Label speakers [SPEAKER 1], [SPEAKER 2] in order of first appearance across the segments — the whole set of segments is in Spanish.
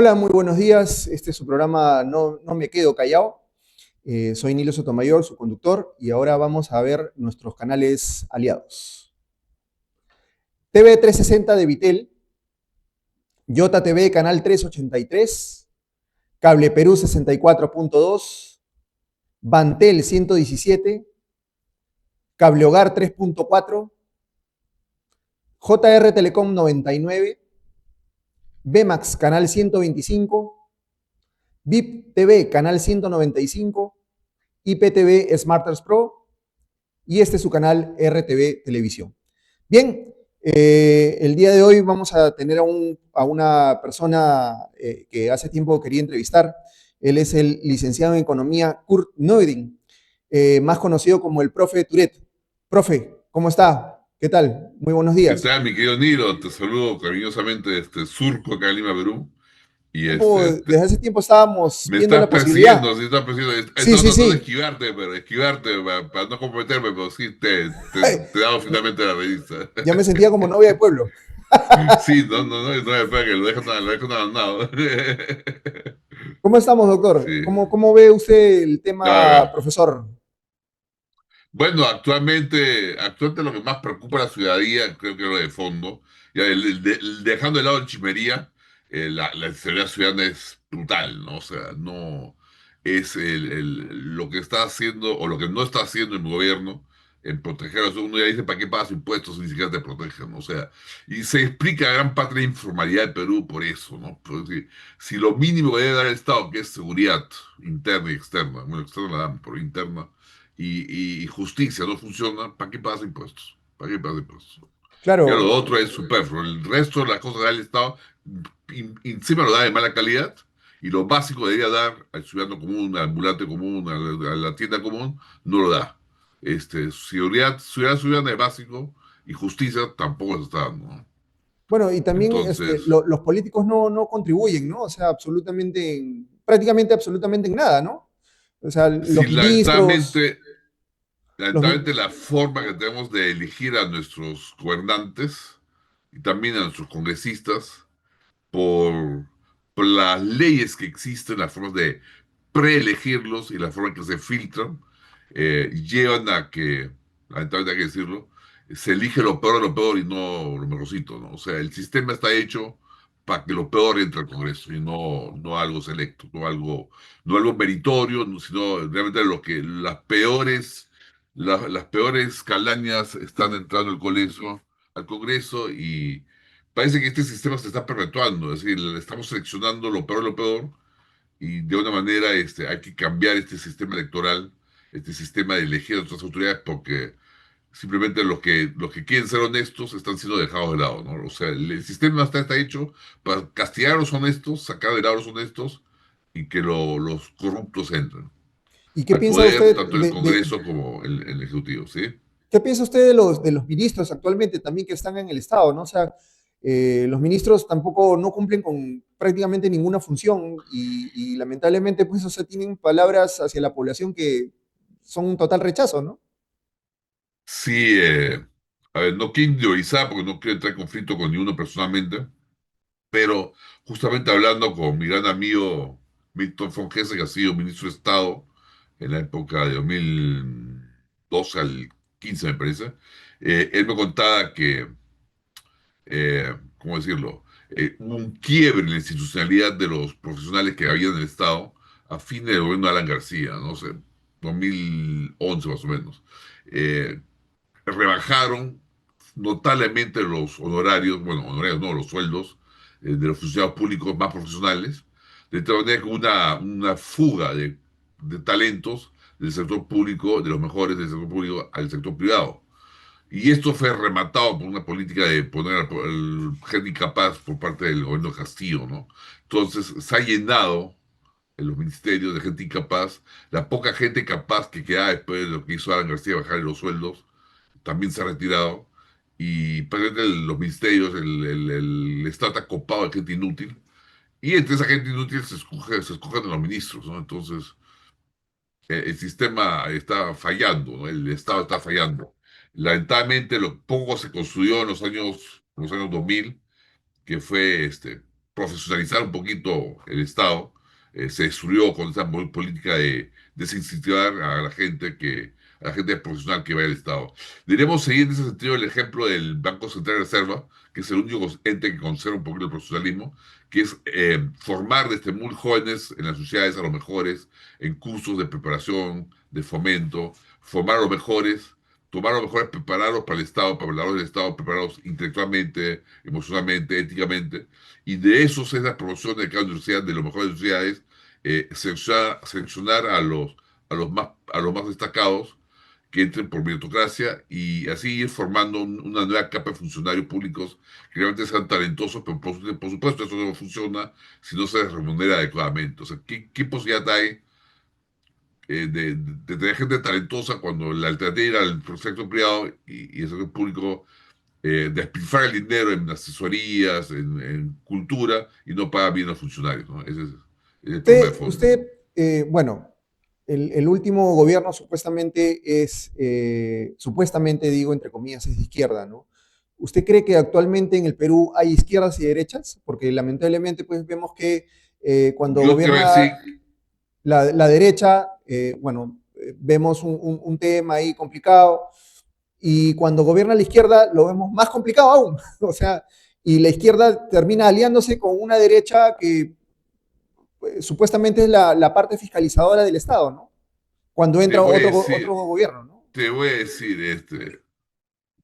[SPEAKER 1] Hola, muy buenos días. Este es su programa No me quedo callado. Soy Nilo Sotomayor, su conductor, y ahora vamos a ver nuestros canales aliados. TV 360 de Vitel, YTV Canal 383, Cable Perú 64.2, Bantel 117, Cable Hogar 3.4, JR Telecom 99, Bmax Canal 125, VIP TV Canal 195, IPTV Smarters Pro y este es su canal RTV Televisión. Bien, el día de hoy vamos a tener a una persona que hace tiempo quería entrevistar. Él es el licenciado en Economía Kurt Neuding, más conocido como el profe Tourette. Profe, ¿cómo está? ¿Qué tal? Muy buenos
[SPEAKER 2] ¿Qué
[SPEAKER 1] días.
[SPEAKER 2] tal, mi querido Nilo? Te saludo cariñosamente desde Surco, acá en Lima, Perú. Y
[SPEAKER 1] Desde hace tiempo estábamos
[SPEAKER 2] me
[SPEAKER 1] viendo
[SPEAKER 2] estás
[SPEAKER 1] la posibilidad.
[SPEAKER 2] persiguiendo, sí, estás persiguiendo. He
[SPEAKER 1] Sí,
[SPEAKER 2] estado
[SPEAKER 1] sí,
[SPEAKER 2] tratando de
[SPEAKER 1] sí.
[SPEAKER 2] esquivarte, pero esquivarte para no comprometerme, pero sí, te he dado finalmente la revista.
[SPEAKER 1] Ya me sentía como novia de pueblo.
[SPEAKER 2] Sí, no, espera que lo dejo nada.
[SPEAKER 1] ¿Cómo estamos, doctor?
[SPEAKER 2] Sí.
[SPEAKER 1] ¿Cómo ve usted el tema,
[SPEAKER 2] Ahora,
[SPEAKER 1] profesor?
[SPEAKER 2] bueno, actualmente lo que más preocupa a la ciudadanía, creo que es lo de fondo, ya dejando de lado el chimería, la inseguridad ciudadana es brutal, ¿no? O sea, no es lo que está haciendo o lo que no está haciendo el gobierno en proteger a los. Uno ya dice, ¿para qué pagas impuestos si ni siquiera te protegen? ¿No? O sea, y se explica gran parte de la informalidad del Perú por eso, ¿no? Si lo mínimo que debe dar el Estado, que es seguridad interna y externa, bueno, externa la dan, pero interna y justicia no funciona, ¿para qué pagas impuestos? ¿Para qué pagas impuestos? Ya
[SPEAKER 1] Claro,
[SPEAKER 2] lo otro es superfluo. El resto de las cosas del Estado encima lo da de mala calidad y lo básico debería dar al ciudadano común, al ambulante común, a la tienda común, no lo da. Seguridad ciudadana es básico y justicia tampoco se está dando, ¿no?
[SPEAKER 1] bueno, y también
[SPEAKER 2] Entonces,
[SPEAKER 1] los políticos no contribuyen, ¿no? O sea, prácticamente absolutamente en nada, ¿no? O sea,
[SPEAKER 2] si
[SPEAKER 1] los ministros,
[SPEAKER 2] lamentablemente,
[SPEAKER 1] los, mi-
[SPEAKER 2] lamentablemente la forma que tenemos de elegir a nuestros gobernantes y también a nuestros congresistas por, por las leyes que existen, las formas de preelegirlos y la forma en que se filtran, llevan a que, lamentablemente hay que decirlo, se elige lo peor de lo peor y no lo mejorcito, ¿no? O sea, el sistema está hecho para que lo peor entre al Congreso y no algo selecto, no algo meritorio, sino realmente las peores calañas están entrando al Congreso y parece que este sistema se está perpetuando, es decir, estamos seleccionando lo peor de lo peor y de una manera hay que cambiar este sistema electoral, este sistema de elegir a nuestras autoridades porque simplemente los que quieren ser honestos están siendo dejados de lado, ¿no? O sea, el sistema está hecho para castigar a los honestos, sacar de lado a los honestos y que los corruptos entren
[SPEAKER 1] ¿Y qué
[SPEAKER 2] al
[SPEAKER 1] piensa
[SPEAKER 2] poder,
[SPEAKER 1] usted
[SPEAKER 2] tanto el Congreso como el Ejecutivo, ¿sí?
[SPEAKER 1] qué piensa usted de los ministros actualmente también que están en el Estado, ¿no? O sea, los ministros tampoco no cumplen con prácticamente ninguna función y lamentablemente, pues, o sea, tienen palabras hacia la población que son un total rechazo, ¿no?
[SPEAKER 2] Sí, a ver, no quiero individualizar porque no quiero entrar en conflicto con ninguno personalmente, pero justamente hablando con mi gran amigo Milton Fonjese, que ha sido ministro de Estado en la época de 2012 al 15, me parece, él me contaba que, ¿cómo decirlo? Hubo un quiebre en la institucionalidad de los profesionales que había en el Estado a fin del gobierno de Alan García, no sé, 2011 más o menos. Eh, Rebajaron notablemente los honorarios, bueno, honorarios no, los sueldos de los funcionarios públicos más profesionales, de tal manera que una fuga de talentos del sector público, de los mejores del sector público al sector privado. Y esto fue rematado por una política de poner al gente incapaz por parte del gobierno de Castillo, ¿no? Entonces se ha llenado en los ministerios de gente incapaz, la poca gente capaz que quedaba después de lo que hizo Alan García bajar los sueldos, también se ha retirado y prácticamente los ministerios, el Estado está copado de gente inútil y entre esa gente inútil se escogen a los ministros, ¿no? Entonces, el sistema está fallando, ¿no? El Estado está fallando. Lamentablemente, lo poco se construyó en los años 2000, que fue profesionalizar un poquito el Estado. Se destruyó con esa política de desincentivar a la gente profesional que va al Estado. Deberíamos seguir en ese sentido el ejemplo del Banco Central de Reserva, que es el único ente que conserva un poquito el profesionalismo, que es formar desde muy jóvenes en las sociedades a los mejores, en cursos de preparación, de fomento, formar a los mejores, tomar a los mejores, prepararlos para el Estado, para el labor del Estado, prepararlos intelectualmente, emocionalmente, éticamente, y de esos es la promoción de cada universidad, de las mejores universidades, seleccionar a los más destacados que entren por meritocracia y así ir formando una nueva capa de funcionarios públicos que realmente sean talentosos, pero por supuesto eso no funciona si no se les remunera adecuadamente. O sea, ¿qué posibilidad hay de tener gente talentosa cuando la alternativa era el sector privado y el sector público despilfarra el dinero en asesorías, en cultura y no paga bien a los funcionarios, ¿no? Ese es el problema de fondo.
[SPEAKER 1] Bueno, el último gobierno supuestamente digo, entre comillas, es de izquierda, ¿no? ¿Usted cree que actualmente en el Perú hay izquierdas y derechas? Porque lamentablemente pues vemos que cuando
[SPEAKER 2] Yo te voy a
[SPEAKER 1] gobierna
[SPEAKER 2] decir,
[SPEAKER 1] la derecha, bueno, vemos un tema ahí complicado, y cuando gobierna la izquierda lo vemos más complicado aún. O sea, y la izquierda termina aliándose con una derecha que supuestamente es la parte fiscalizadora del Estado, ¿no? Cuando
[SPEAKER 2] te
[SPEAKER 1] entra
[SPEAKER 2] voy a
[SPEAKER 1] otro
[SPEAKER 2] decir,
[SPEAKER 1] gobierno, ¿no?
[SPEAKER 2] te voy a decir,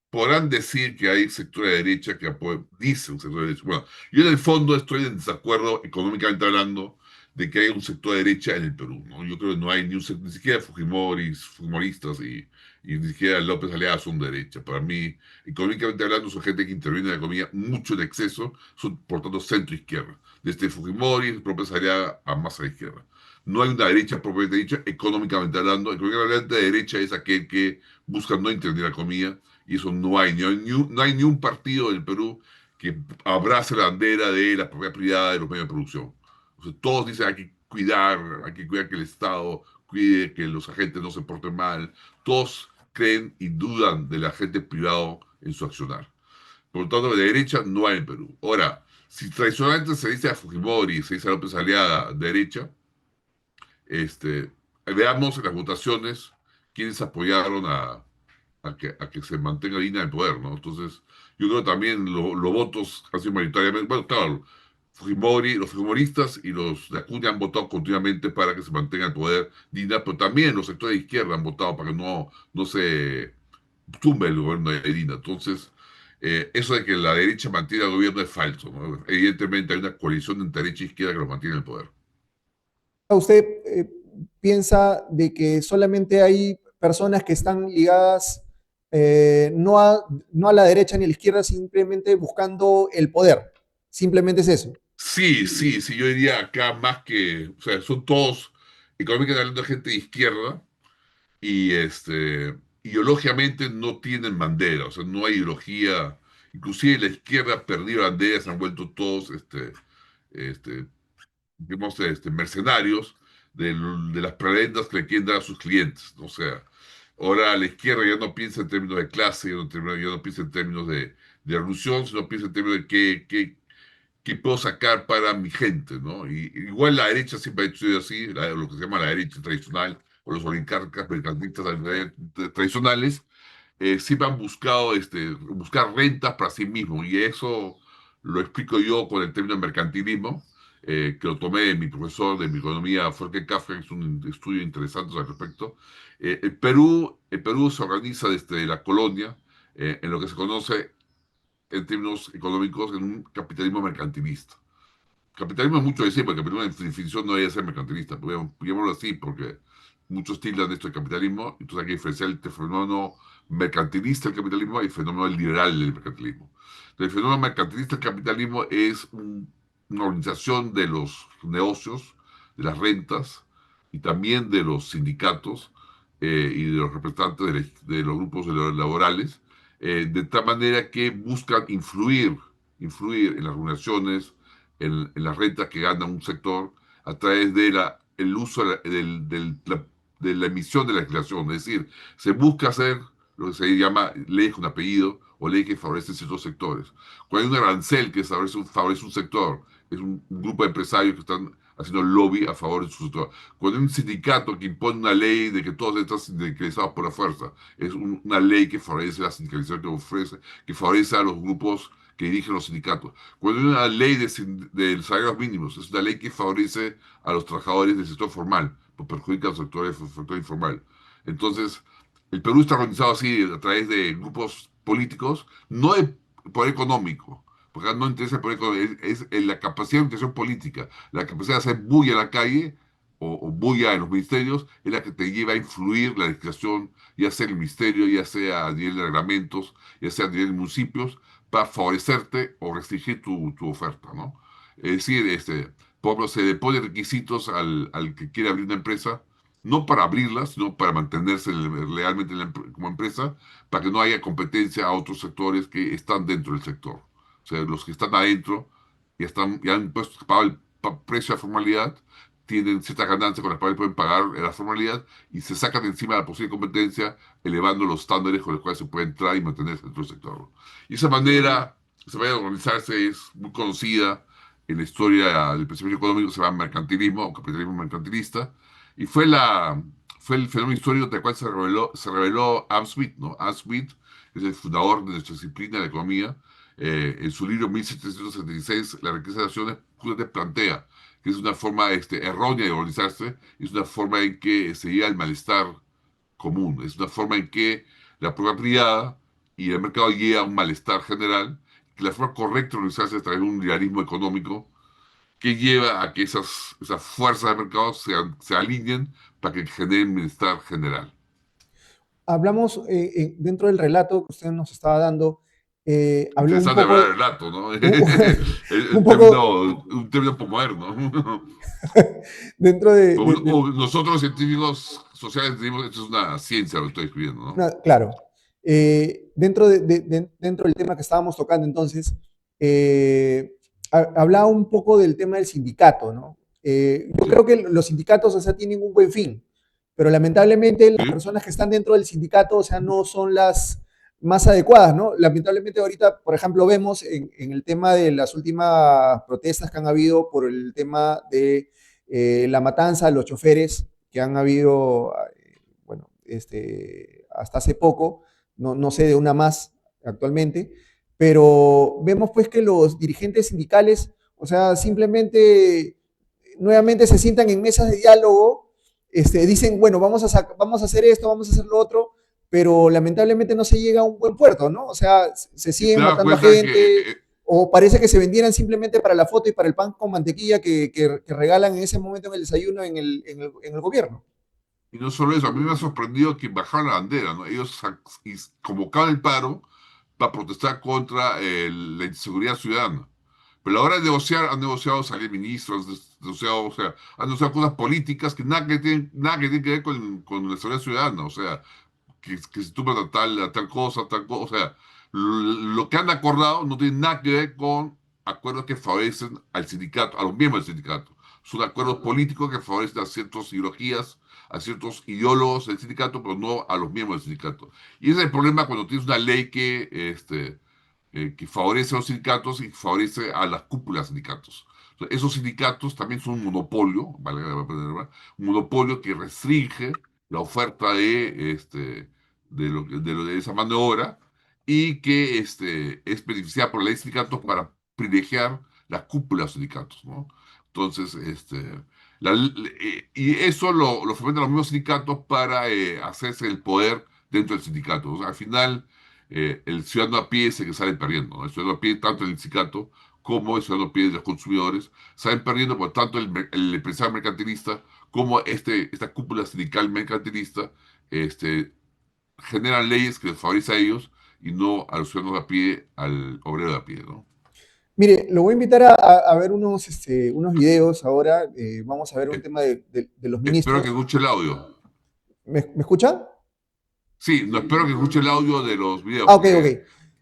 [SPEAKER 2] podrán decir que hay sector de derecha que dice un sector de derecha. Bueno, yo en el fondo estoy en desacuerdo, económicamente hablando, de que haya un sector de derecha en el Perú, ¿no? Yo creo que no hay ni un sector, ni siquiera Fujimoristas y ni siquiera López Aliaga son de derecha. Para mí, económicamente hablando, son gente que interviene en la economía mucho en exceso, son por tanto centro-izquierda. Desde Fujimori, López Aliaga a más a la izquierda. No hay una derecha propiamente dicha, económicamente hablando. Económicamente de derecha es aquel que busca no intervenir en la economía, y eso no hay, no hay ni un partido del Perú que abrace la bandera de la propiedad privada de los medios de producción. O sea, todos dicen hay que cuidar que el Estado cuide, que los agentes no se porten mal. Todos creen y dudan del agente privado en su accionar. Por lo tanto, de derecha no hay en Perú. Ahora, si tradicionalmente se dice a Fujimori, se dice a López Aliaga derecha, veamos en las votaciones quiénes apoyaron a que se mantenga Dina en el poder, ¿no? Entonces, yo creo que también los votos han sido mayoritariamente, bueno, claro, los fujimoristas y los de Acuña han votado continuamente para que se mantenga el poder Dina, pero también los sectores de izquierda han votado para que no se tumbe el gobierno de Dina. Entonces, eso de que la derecha mantiene el gobierno es falso, ¿no? Evidentemente hay una coalición entre derecha e izquierda que lo mantiene en el poder.
[SPEAKER 1] ¿Usted piensa de que solamente hay personas que están ligadas no a la derecha ni a la izquierda, simplemente buscando el poder? Simplemente es eso.
[SPEAKER 2] Sí, sí, sí, yo diría acá más que, o sea, son todos económicamente hablando de gente de izquierda y ideológicamente no tienen bandera, o sea, no hay ideología, inclusive la izquierda ha perdido banderas, se han vuelto todos, este, digamos, mercenarios de las prebendas que le quieren dar a sus clientes, ¿no? O sea, ahora la izquierda ya no piensa en términos de clase, ya no piensa en términos de revolución, sino piensa en términos de qué puedo sacar para mi gente, ¿no? Y igual la derecha siempre ha hecho así, lo que se llama la derecha tradicional, o los oligarcas mercantilistas tradicionales, siempre han buscado buscar rentas para sí mismos, y eso lo explico yo con el término mercantilismo, que lo tomé de mi profesor de mi economía, Jorge Kafka, que es un estudio interesante al respecto. El Perú se organiza desde la colonia en lo que se conoce en términos económicos en un capitalismo mercantilista. Capitalismo es mucho decir, porque por una definición no debe ser mercantilista, llamémoslo así, porque muchos tildan esto de capitalismo, entonces hay que diferenciar el fenómeno mercantilista del capitalismo y el fenómeno liberal del mercantilismo. El fenómeno mercantilista del capitalismo es una organización de los negocios, de las rentas y también de los sindicatos y de los representantes de los grupos laborales, de tal manera que buscan influir en las remuneraciones, en las rentas que gana un sector a través de el uso de la emisión de la legislación. Es decir, se busca hacer lo que se llama leyes con apellido o leyes que favorecen ciertos sectores. Cuando hay un arancel que favorece un sector, es un grupo de empresarios que están haciendo lobby a favor de su sector. Cuando hay un sindicato que impone una ley de que todos están sindicalizados por la fuerza, es una ley que favorece la sindicalización que favorece a los grupos que dirigen los sindicatos. Cuando hay una ley de salarios mínimos, es una ley que favorece a los trabajadores del sector formal, pues perjudica al sector informal. Entonces, el Perú está organizado así a través de grupos políticos, no de poder económico, porque no interesa el poder económico, es la capacidad de organización política, la capacidad de hacer bulla en la calle o bulla en los ministerios, es la que te lleva a influir la legislación, ya sea en el ministerio, ya sea a nivel de reglamentos, ya sea a nivel de municipios, para favorecerte o restringir tu oferta, ¿no? Es decir, por ejemplo, se le pone requisitos al que quiere abrir una empresa, no para abrirla, sino para mantenerse legalmente como empresa, para que no haya competencia a otros sectores que están dentro del sector. O sea, los que están adentro ya han puesto, pagado el precio de formalidad, tienen ciertas ganancias con las cuales pueden pagar la formalidad y se sacan de encima la posible competencia, elevando los estándares con los cuales se puede entrar y mantenerse dentro del sector. Y esa manera de organizarse es muy conocida en la historia del pensamiento económico, se llama mercantilismo o capitalismo mercantilista, y fue el fenómeno histórico del cual se reveló Adam Smith, ¿no? Adam Smith es el fundador de nuestra disciplina de economía. En su libro 1776, La riqueza de las naciones, justamente plantea que es una forma errónea de organizarse, es una forma en que se llega al malestar común, es una forma en que la propiedad privada y el mercado llega a un malestar general, que la forma correcta de organizarse es a través de un liberalismo económico que lleva a que esas fuerzas de mercado se alineen para que generen bienestar general.
[SPEAKER 1] Hablamos dentro del relato que usted nos estaba dando, habló un
[SPEAKER 2] Interesante hablar
[SPEAKER 1] poco,
[SPEAKER 2] del relato, ¿no? Es
[SPEAKER 1] un poco
[SPEAKER 2] un término moderno.
[SPEAKER 1] dentro
[SPEAKER 2] Nosotros los científicos sociales decimos que esto es una ciencia lo que estoy escribiendo, ¿no?
[SPEAKER 1] claro, dentro del tema que estábamos tocando entonces, hablaba un poco del tema del sindicato, ¿no? Yo
[SPEAKER 2] Sí.
[SPEAKER 1] creo que los sindicatos, o sea, tienen un buen fin, pero lamentablemente las
[SPEAKER 2] ¿Sí?
[SPEAKER 1] personas que están dentro del sindicato, o sea, no son las más adecuadas, ¿no? Lamentablemente ahorita, por ejemplo, vemos en el tema de las últimas protestas que han habido por el tema de la matanza a los choferes que han habido, bueno, hasta hace poco, no sé de una más actualmente, pero vemos pues que los dirigentes sindicales, o sea, simplemente nuevamente se sientan en mesas de diálogo, dicen, bueno, vamos a hacer esto, vamos a hacer lo otro, pero lamentablemente no se llega a un buen puerto, ¿no? O sea, se
[SPEAKER 2] Y te
[SPEAKER 1] siguen
[SPEAKER 2] das
[SPEAKER 1] matando a
[SPEAKER 2] cuenta que
[SPEAKER 1] gente, o parece que se vendieran simplemente para la foto y para el pan con mantequilla que regalan en ese momento en el desayuno en el gobierno.
[SPEAKER 2] y no solo eso, a mí me ha sorprendido que bajaron la bandera, ¿no? Ellos convocaban el paro para protestar contra la inseguridad ciudadana. Pero a la hora de negociar, han negociado salir ministros, negociado, o sea, han negociado cosas políticas que nada que tienen que ver con la seguridad ciudadana. O sea, que se tumba a tal cosa, o sea, lo que han acordado no tiene nada que ver con acuerdos que favorecen al sindicato, a los miembros del sindicato. Son acuerdos políticos que favorecen a ciertas ideologías, a ciertos ideólogos del sindicato, pero no a los miembros del sindicato. Y ese es el problema cuando tienes una ley que favorece a los sindicatos y favorece a las cúpulas de sindicatos. Entonces, esos sindicatos también son un monopolio, ¿vale? Un monopolio que restringe la oferta de esa mano de obra y que es beneficiada por la ley de sindicatos para privilegiar las cúpulas de sindicatos, ¿no? Entonces, y eso lo fomentan los mismos sindicatos para hacerse el poder dentro del sindicato. O sea, al final, el ciudadano a pie es el que sale perdiendo, ¿no? El ciudadano a pie, tanto el sindicato como el ciudadano a pie de los consumidores, salen perdiendo, por tanto, el empresario mercantilista como esta cúpula sindical mercantilista este, generan leyes que les favorecen a ellos y no a los ciudadanos a pie, al obrero de a pie, ¿no?
[SPEAKER 1] Mire, lo voy a invitar a ver unos videos ahora. Vamos a ver un
[SPEAKER 2] Eh,
[SPEAKER 1] tema de los
[SPEAKER 2] Espero que
[SPEAKER 1] ministros.
[SPEAKER 2] escuche el audio.
[SPEAKER 1] ¿Me escucha?
[SPEAKER 2] Sí, no espero que escuche el audio de los videos,
[SPEAKER 1] Ah, ok, ok.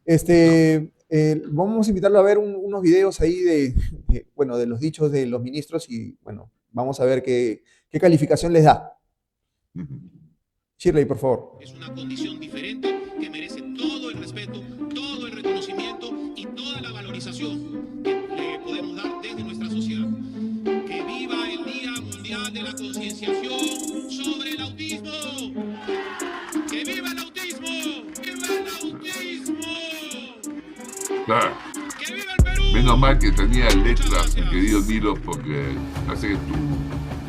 [SPEAKER 2] porque no.
[SPEAKER 1] Vamos a invitarlo a ver unos videos ahí bueno, de los dichos de los ministros y, bueno, vamos a ver qué calificación les da.
[SPEAKER 2] Ujú.
[SPEAKER 1] Shirley, por favor.
[SPEAKER 3] Es una condición diferente que merece todo el respeto, todo el reconocimiento y toda la valorización que le podemos dar desde nuestra sociedad. Que viva el Día Mundial de la Concienciación sobre el Autismo. Que viva el autismo. Viva el autismo.
[SPEAKER 2] Claro.
[SPEAKER 3] Que viva el Perú.
[SPEAKER 2] Menos mal que tenía
[SPEAKER 3] Muchas
[SPEAKER 2] letras, mi
[SPEAKER 3] gracias.
[SPEAKER 2] querido Milo, porque hace que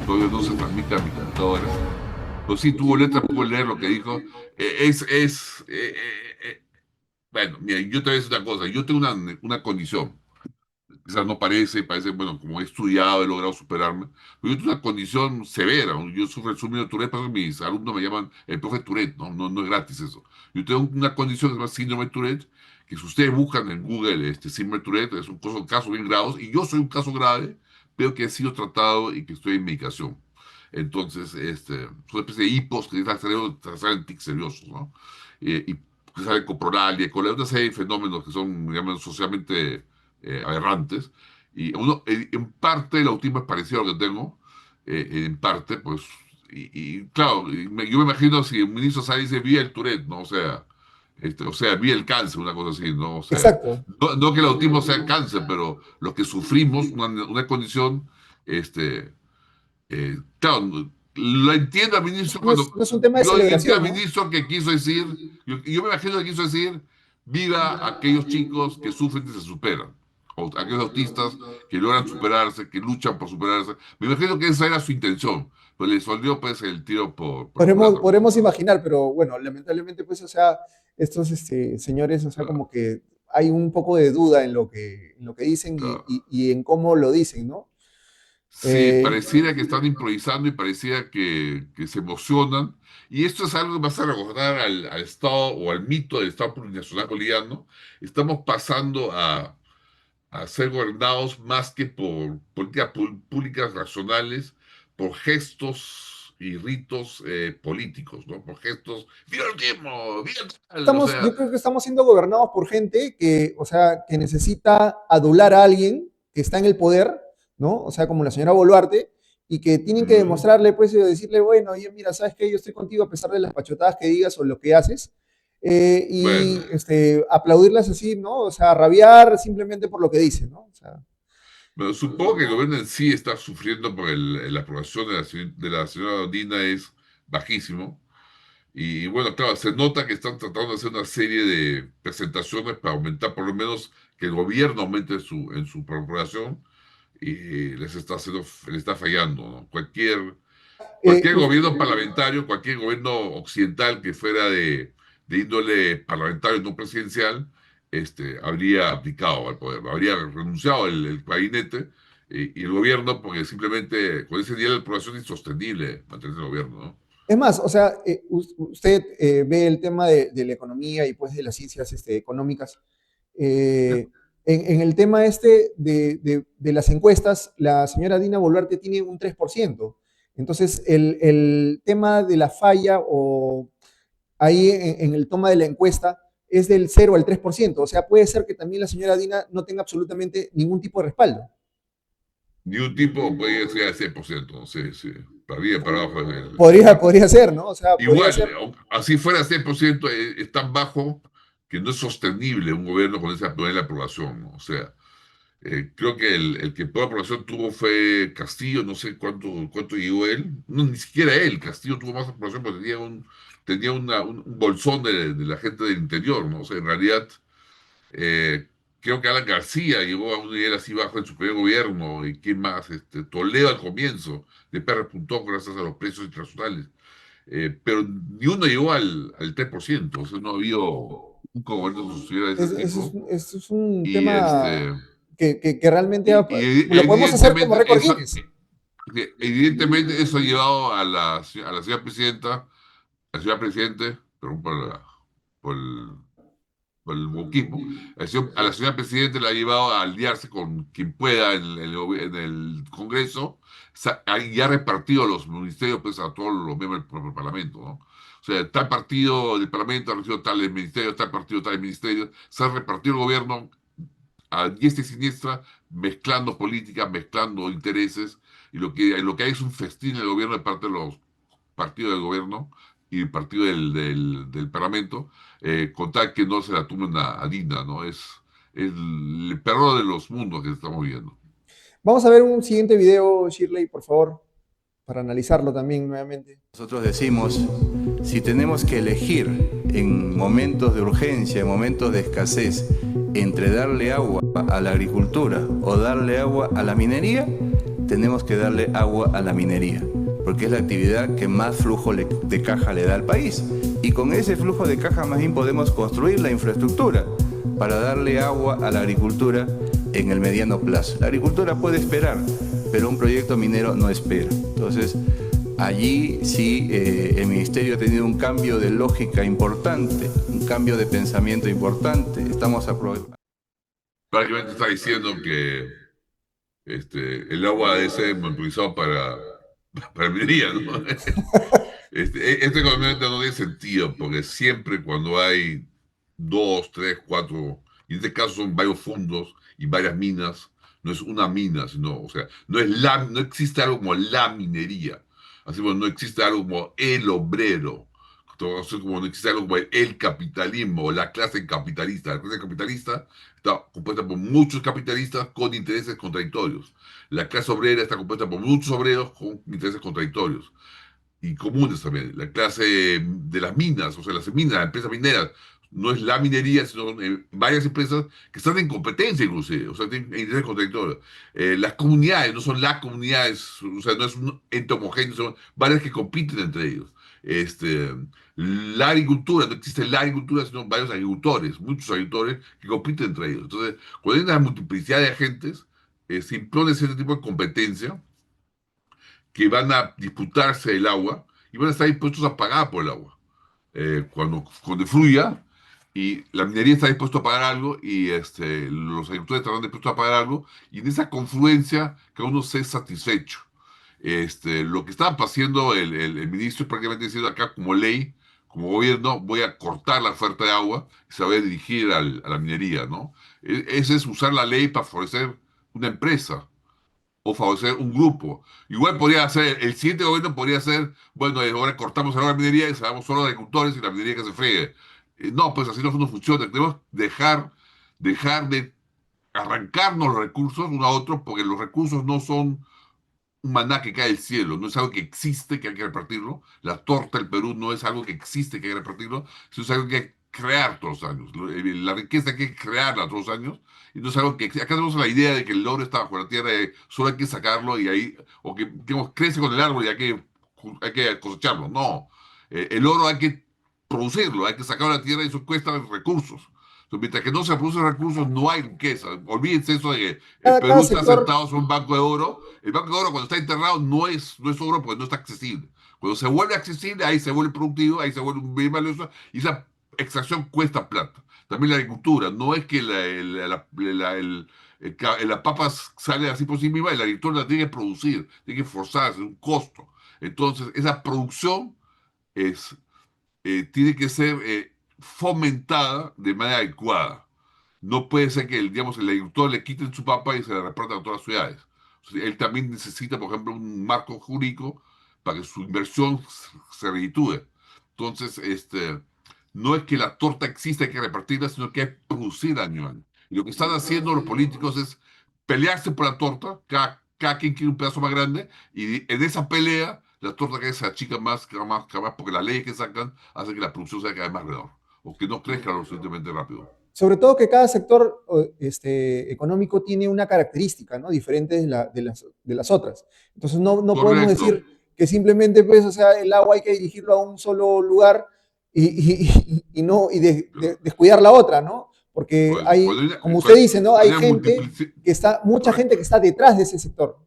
[SPEAKER 2] tu audio no se transmita a mi computadora. Pues sí, tuvo letras, puedo leer lo que dijo. Bueno, mira, yo te voy a decir una cosa. Yo tengo una condición. Quizás no parece, bueno, como he estudiado, he logrado superarme. Pero yo tengo una condición severa. Yo sufro el síndrome de Tourette, por eso mis alumnos me llaman el profe Tourette, ¿no? No, no es gratis eso. Yo tengo una condición que se llama síndrome de Tourette, que si ustedes buscan en Google síndrome de Tourette, es un caso bien grave, y yo soy un caso grave, pero que he sido tratado y que estoy en medicación. Entonces, son una especie de hipos que salen tics nerviosos, ¿no? Y que salen coprolalia, con una serie de fenómenos que son, digamos, socialmente aberrantes. Y en parte el autismo es parecido a lo que tengo, en parte, pues, claro, yo me imagino si un ministro sale y dice, vi el Tourette, ¿no? O sea, vi el cáncer, una cosa así, ¿no? O sea,
[SPEAKER 1] Exacto.
[SPEAKER 2] no que el autismo sea cáncer, pero los que sufrimos una condición, este, claro, lo entiendo al ministro
[SPEAKER 1] No
[SPEAKER 2] cuando,
[SPEAKER 1] es un tema de
[SPEAKER 2] yo entiendo
[SPEAKER 1] celebración,
[SPEAKER 2] al
[SPEAKER 1] ¿no?
[SPEAKER 2] ministro que quiso decir, yo me imagino que quiso decir, viva aquellos chicos que sufren y se superan, o aquellos autistas que logran superarse, que luchan por superarse. Me imagino que esa era su intención, pero le salió pues el tiro por la culata, ¿no?
[SPEAKER 1] Podremos imaginar, pero bueno, lamentablemente, pues, o sea, estos señores, o sea,
[SPEAKER 2] Claro,
[SPEAKER 1] como que hay un poco de duda en lo que dicen
[SPEAKER 2] claro.
[SPEAKER 1] y en cómo lo dicen, ¿no?
[SPEAKER 2] Sí,
[SPEAKER 1] Eh,
[SPEAKER 2] pareciera que están improvisando y pareciera que se emocionan. Y esto es algo que va a recordar al Estado o al mito del Estado plurinacional boliviano. Estamos pasando a ser gobernados más que por políticas públicas racionales, por gestos y ritos políticos, ¿no? Por gestos, ¡viva el tiempo! ¡Viva tal! O
[SPEAKER 1] yo
[SPEAKER 2] sea,
[SPEAKER 1] creo que estamos siendo gobernados por gente que, o sea, que necesita adular a alguien que está en el poder, ¿no? O sea, como la señora Boluarte, y que tienen que
[SPEAKER 2] mm,
[SPEAKER 1] demostrarle, pues, y decirle, bueno, oye, mira, ¿sabes qué? Yo estoy contigo a pesar de las pachotadas que digas o lo que haces, y
[SPEAKER 2] bueno.
[SPEAKER 1] aplaudirlas así, ¿no? O sea, rabiar simplemente por lo que dicen, ¿no? O sea,
[SPEAKER 2] Bueno, supongo que el gobierno en sí está sufriendo porque la aprobación de la señora Dina es bajísimo. Y bueno, claro, se nota que están tratando de hacer una serie de presentaciones para aumentar, por lo menos que el gobierno aumente en su aprobación y les está fallando, ¿no? Cualquier
[SPEAKER 1] us-
[SPEAKER 2] gobierno parlamentario, cualquier gobierno occidental que fuera de índole parlamentario, no presidencial, habría aplicado al poder, habría renunciado el gabinete y el gobierno, porque simplemente con ese nivel de aprobación es insostenible mantener el gobierno, ¿no?
[SPEAKER 1] es más, o sea, usted ve el tema de la economía y pues de las ciencias económicas. Eh, en el tema de las encuestas, la señora Dina Boluarte tiene un 3%. Entonces, el tema de la falla o ahí en el toma de la encuesta es del 0 al 3%. O sea, puede ser que también la señora Dina no tenga absolutamente ningún tipo de respaldo.
[SPEAKER 2] Ni un tipo puede llegar al 100%, no sé, sí, para arriba, para abajo el tema.
[SPEAKER 1] Podría ser, ¿no? O sea, podría
[SPEAKER 2] Igual,
[SPEAKER 1] ser.
[SPEAKER 2] así fuera 100%, es tan bajo que no es sostenible un gobierno con esa nivel de aprobación, ¿no? O sea, creo que el que por aprobación tuvo fue Castillo, no sé cuánto llegó él, no, ni siquiera él, Castillo tuvo más aprobación porque tenía un bolsón de la gente del interior, ¿no? O sea, en realidad, eh, creo que Alan García llegó a un nivel así bajo en su primer gobierno, y quién más, Toledo al comienzo, de repuntó gracias a los precios internacionales. Pero ni uno llegó al 3%, o sea, no había un gobierno que sucediera de ese tipo.
[SPEAKER 1] Eso es un
[SPEAKER 2] Y,
[SPEAKER 1] tema que realmente lo podemos hacer como
[SPEAKER 2] evidentemente
[SPEAKER 1] récord Guinness.
[SPEAKER 2] eso ha llevado a la señora presidenta, la señora presidente, perdón por el wokismo, a la señora presidenta le ha llevado a aliarse con quien pueda en el Congreso, y ha repartido los ministerios pues, a todos los miembros del propio Parlamento, ¿no? O sea, tal partido del Parlamento ha recibido tales ministerios, tal partido tales ministerios, se ha repartido el gobierno a diestra y siniestra, mezclando políticas, mezclando intereses, y lo que hay es un festín en el gobierno de parte de los partidos del gobierno, y el partido del Parlamento, con tal que no se la tumben a Dina, ¿no? Es el perro de los mundos que estamos viendo.
[SPEAKER 1] Vamos a ver un siguiente video, Shirley, por favor, para analizarlo también nuevamente.
[SPEAKER 4] Nosotros decimos, si tenemos que elegir en momentos de urgencia, en momentos de escasez, entre darle agua a la agricultura o darle agua a la minería, tenemos que darle agua a la minería, porque es la actividad que más flujo de caja le da al país. Y con ese flujo de caja más bien podemos construir la infraestructura para darle agua a la agricultura en el mediano plazo. La agricultura puede esperar, pero un proyecto minero no espera. Entonces, allí sí el Ministerio ha tenido un cambio de lógica importante, un cambio de pensamiento importante. Estamos
[SPEAKER 2] Prácticamente está diciendo que el agua debe ser monopolizado para minería, ¿no? Este económicamente no tiene sentido, porque siempre cuando hay dos, tres, cuatro, y en este caso son varios fondos y varias minas, no es una mina, sino, o sea, no existe algo como la minería, así como no existe algo como el obrero, así como no existe algo como el capitalismo o la clase capitalista. La clase capitalista está compuesta por muchos capitalistas con intereses contradictorios. La clase obrera está compuesta por muchos obreros con intereses contradictorios y comunes también. La clase de las minas, o sea, las minas, las empresas mineras, no es la minería, sino varias empresas que están en competencia inclusive, o sea, tienen intereses contradictorios. Las comunidades no son las comunidades, o sea, no es un ente homogéneo, son varias que compiten entre ellos. La agricultura, no existe la agricultura, sino varios agricultores, muchos agricultores que compiten entre ellos. Entonces, cuando hay una multiplicidad de agentes, se impone ese tipo de competencia que van a disputarse el agua y van a estar dispuestos a pagar por el agua. Cuando fluya y la minería está dispuesta a pagar algo y los agricultores estarán dispuestos a pagar algo y en esa confluencia cada uno se satisfecho. Lo que está haciendo el ministro es prácticamente diciendo acá como ley, como gobierno, voy a cortar la oferta de agua y se va a dirigir a la minería, ¿no? Ese es usar la ley para favorecer una empresa o favorecer un grupo. Igual podría ser, el siguiente gobierno podría ser, bueno, ahora cortamos la minería y se damos solo a agricultores y la minería que se fregue. No, pues así no funciona. Tenemos que dejar de arrancarnos los recursos uno a otro, porque los recursos no son un maná que cae del cielo, no es algo que existe, que hay que repartirlo. La torta del Perú no es algo que existe, que hay que repartirlo, sino es algo que hay que crear todos los años. La riqueza hay que crearla todos los años, y no es algo que acá tenemos la idea de que el oro está bajo la tierra, solo hay que sacarlo y ahí, o que digamos, crece con el árbol y hay que cosecharlo. No, el oro hay que producirlo, hay que sacarlo de la tierra y eso cuesta recursos. Entonces, mientras que no se producen recursos, no hay riqueza. Olvídense eso de que el
[SPEAKER 1] Cada
[SPEAKER 2] Perú está
[SPEAKER 1] sector,
[SPEAKER 2] sentado sobre un banco de oro. El banco de oro cuando está enterrado no es oro porque no está accesible. Cuando se vuelve accesible, ahí se vuelve productivo, ahí se vuelve un bien valioso y esa extracción cuesta plata. También la agricultura, no es que la papa sale así por sí misma, el agricultor la tiene que producir, tiene que forzarse, es un costo. Entonces, esa producción tiene que ser fomentada de manera adecuada. No puede ser que, digamos, el agricultor le quiten su papa y se la repartan a todas las ciudades. O sea, él también necesita, por ejemplo, un marco jurídico para que su inversión se reditúe. Entonces, no es que la torta exista, hay que repartirla, sino que hay que producir año a año. Y lo que están haciendo los políticos es pelearse por la torta, cada quien quiere un pedazo más grande, y en esa pelea la torta cada vez se achica más, porque las leyes que sacan hacen que la producción sea cada vez más menor, o que no crezca lo suficientemente rápido.
[SPEAKER 1] sobre todo que cada sector económico tiene una característica, ¿no? Diferente de las otras. Entonces no podemos
[SPEAKER 2] Correcto.
[SPEAKER 1] decir que simplemente, pues, o sea, el agua hay que dirigirlo a un solo lugar y descuidar la otra, ¿no? Porque hay, como usted dice, ¿no? Hay gente que está, mucha gente que está detrás de ese sector.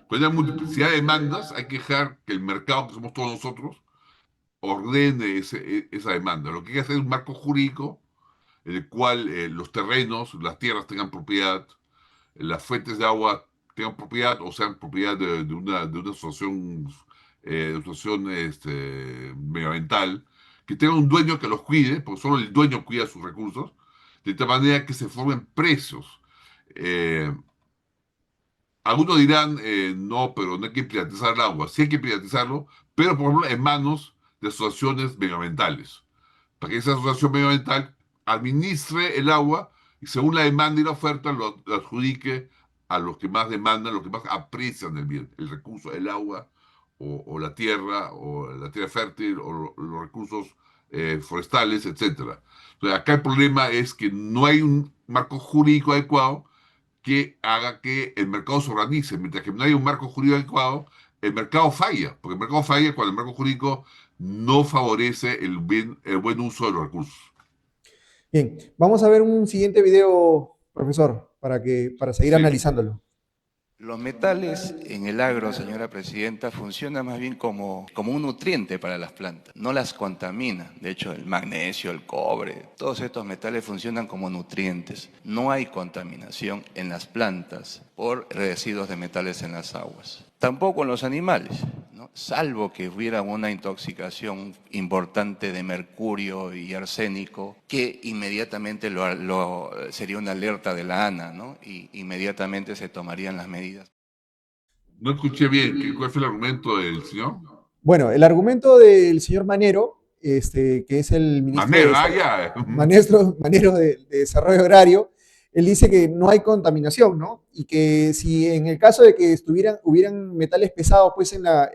[SPEAKER 2] Cuando hay multiplicidad de demandas, hay que dejar que el mercado, que somos todos nosotros, ordene esa demanda. Lo que hay que hacer es un marco jurídico en el cual los terrenos, las tierras tengan propiedad, las fuentes de agua tengan propiedad o sean propiedad de una asociación medioambiental, que tenga un dueño que los cuide, porque solo el dueño cuida sus recursos, de tal manera que se formen precios. Eh, Algunos dirán, no, pero no hay que privatizar el agua. Sí hay que privatizarlo, pero por ejemplo en manos de asociaciones medioambientales, para que esa asociación medioambiental administre el agua y según la demanda y la oferta lo adjudique a los que más demandan, los que más aprecian el bien, el recurso, el agua o la tierra fértil, o los recursos forestales, etcétera. Entonces, acá el problema es que no hay un marco jurídico adecuado que haga que el mercado se organice. Mientras que no hay un marco jurídico adecuado, el mercado falla, porque el mercado falla cuando el marco jurídico no favorece el buen uso de los recursos.
[SPEAKER 1] Bien, vamos a ver un siguiente video, profesor, para seguir
[SPEAKER 2] Sí.
[SPEAKER 1] analizándolo.
[SPEAKER 4] Los metales en el agro, señora presidenta, funcionan más bien como un nutriente para las plantas, no las contamina. De hecho, el magnesio, el cobre, todos estos metales funcionan como nutrientes. No hay contaminación en las plantas por residuos de metales en las aguas. Tampoco en los animales, ¿no? Salvo que hubiera una intoxicación importante de mercurio y arsénico, que inmediatamente sería una alerta de la ANA, ¿no? Y inmediatamente se tomarían las medidas.
[SPEAKER 2] No escuché bien. ¿Cuál fue el argumento del señor?
[SPEAKER 1] Bueno, el argumento del señor Manero, que es el ministro de,
[SPEAKER 2] Manera, ya.
[SPEAKER 1] Manero de Desarrollo Agrario, él dice que no hay contaminación, ¿no? Y que si en el caso de que hubieran metales pesados pues en la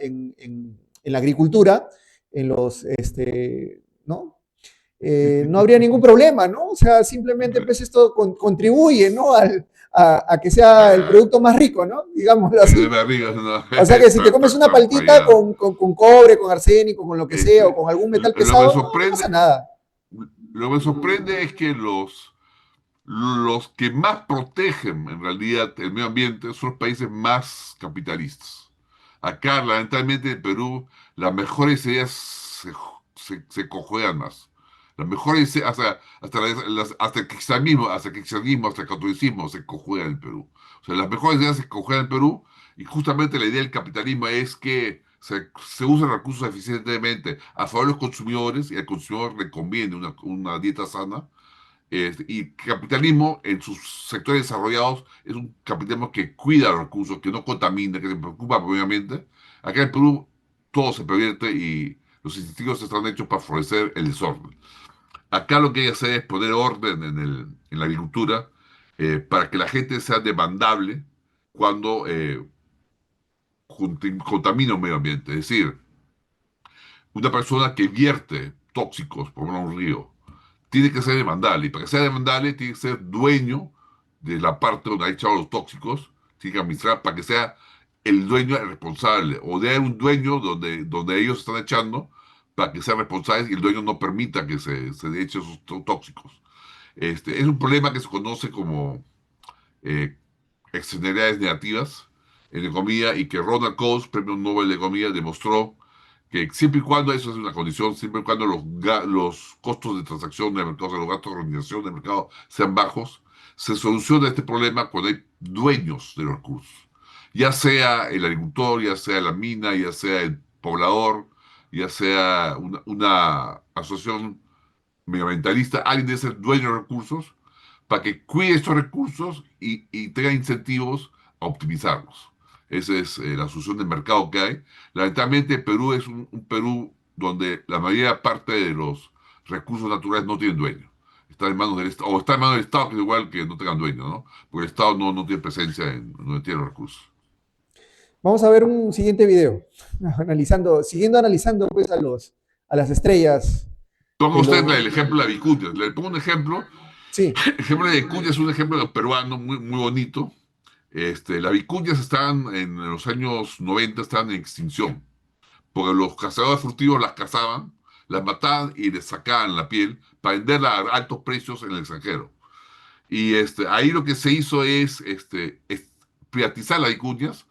[SPEAKER 1] agricultura, ¿no? No habría ningún problema, ¿no? O sea, simplemente pues esto contribuye, ¿no? A que sea el producto más rico, ¿no? Digámoslo así. O sea que si te comes una paltita con cobre, con arsénico, con lo que sea, o con algún metal pesado, no pasa nada.
[SPEAKER 2] Lo que me sorprende es que los que más protegen en realidad el medio ambiente son los países más capitalistas. Acá, lamentablemente, en Perú, las mejores ideas se cojuegan más. Las mejores ideas, hasta el cristianismo, hasta el catolicismo se cojuegan en Perú. O sea, las mejores ideas se cojuegan en Perú y justamente la idea del capitalismo es que se usan recursos eficientemente a favor de los consumidores y al consumidor le conviene una dieta sana. Y capitalismo en sus sectores desarrollados es un capitalismo que cuida los recursos, que no contamina, que se preocupa obviamente. Acá en Perú todo se pervierte y los incentivos están hechos para favorecer el desorden. Acá lo que hay que hacer es poner orden en la agricultura para que la gente sea demandable cuando contamina un medio ambiente. Es decir, una persona que vierte tóxicos por un río tiene que ser demandable. Y para que sea demandable, tiene que ser dueño de la parte donde ha echado los tóxicos, tiene que administrar para que sea el dueño responsable. O de un dueño donde ellos están echando para que sean responsables y el dueño no permita que se eche esos tóxicos. Es un problema que se conoce como eh, externalidades negativas en economía y que Ronald Coase, premio Nobel de Economía, demostró que siempre y cuando eso es una condición, siempre y cuando los costos de transacción del mercado, o sea, los gastos de organización del mercado sean bajos, se soluciona este problema cuando hay dueños de los recursos. Ya sea el agricultor, ya sea la mina, ya sea el poblador, ya sea una asociación medioambientalista, alguien debe ser dueño de los recursos para que cuide estos recursos y tenga incentivos a optimizarlos. Esa es la solución del mercado que hay. Lamentablemente, Perú es un Perú donde la mayor parte de los recursos naturales no tienen dueño. Está en manos del Estado, o está en manos del Estado, que es igual que no tengan dueño, ¿no? Porque el Estado no tiene presencia en donde tiene los recursos.
[SPEAKER 1] Vamos a ver un siguiente video, siguiendo analizando pues a las estrellas.
[SPEAKER 2] Toma usted el ejemplo de la vicuña. Le pongo un ejemplo.
[SPEAKER 1] Sí.
[SPEAKER 2] El ejemplo de vicuña es un ejemplo peruano muy, muy bonito. Las vicuñas estaban en los años 90, estaban en extinción, porque los cazadores furtivos las cazaban, las mataban y les sacaban la piel para venderla a altos precios en el extranjero. Y ahí lo que se hizo es privatizar las vicuñas,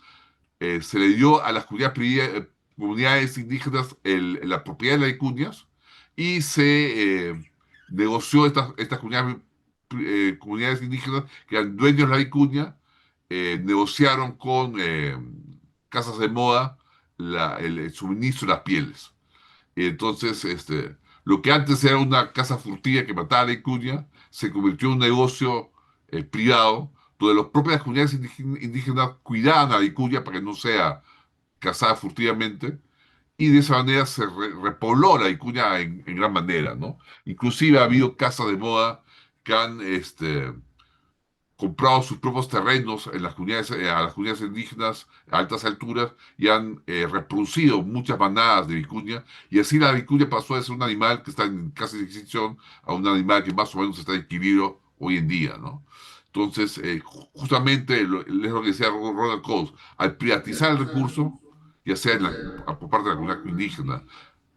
[SPEAKER 2] se le dio a las comunidades indígenas la propiedad de las vicuñas y se negoció estas comunidades indígenas que eran dueños de la vicuña, negociaron con casas de moda el suministro de las pieles. Y entonces, lo que antes era una casa furtiva que mataba a la vicuña, se convirtió en un negocio privado, donde las propias comunidades indígenas cuidaban a la vicuña para que no sea cazada furtivamente, y de esa manera se repobló la vicuña en gran manera, ¿no? Inclusive ha habido casas de moda que han comprado sus propios terrenos en las comunidades, a las comunidades indígenas a altas alturas y han reproducido muchas manadas de vicuña, y así la vicuña pasó de ser un animal que está en casi extinción a un animal que más o menos está en equilibrio hoy en día, ¿no? Entonces, justamente es lo que decía Ronald Coase: al privatizar el recurso, ya sea por parte de la comunidad indígena,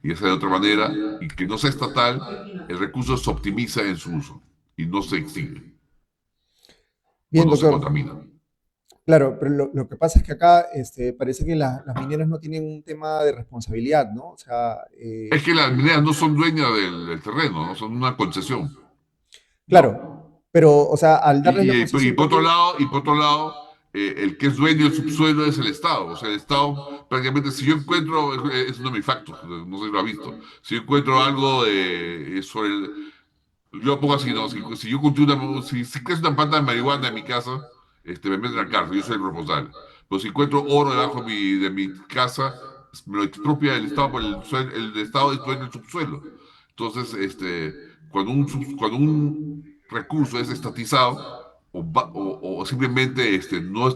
[SPEAKER 2] ya sea de otra manera, y que no sea estatal, el recurso se optimiza en su uso y no se extingue o
[SPEAKER 1] Bien,
[SPEAKER 2] no se
[SPEAKER 1] doctor.
[SPEAKER 2] contamina.
[SPEAKER 1] Claro, pero lo que pasa es que acá parece que las mineras no tienen un tema de responsabilidad, ¿no? O sea,
[SPEAKER 2] Es que las mineras no son dueñas del terreno, no son una concesión, ¿no?
[SPEAKER 1] claro, pero, o sea, al darles la
[SPEAKER 2] Y
[SPEAKER 1] concesión
[SPEAKER 2] por otro
[SPEAKER 1] también,
[SPEAKER 2] lado, el que es dueño del subsuelo es el Estado. O sea, el Estado, prácticamente, si yo encuentro, es uno de mis factos, no sé si lo ha visto, si yo encuentro algo sobre yo lo pongo así, ¿no? Si yo cultivo si crece una planta de marihuana en mi casa, me meten en la cárcel, yo soy el responsable. Pero si encuentro oro debajo de mi casa, me lo expropia el Estado, porque el Estado es dueño del subsuelo. Entonces, cuando un recurso es estatizado, o simplemente no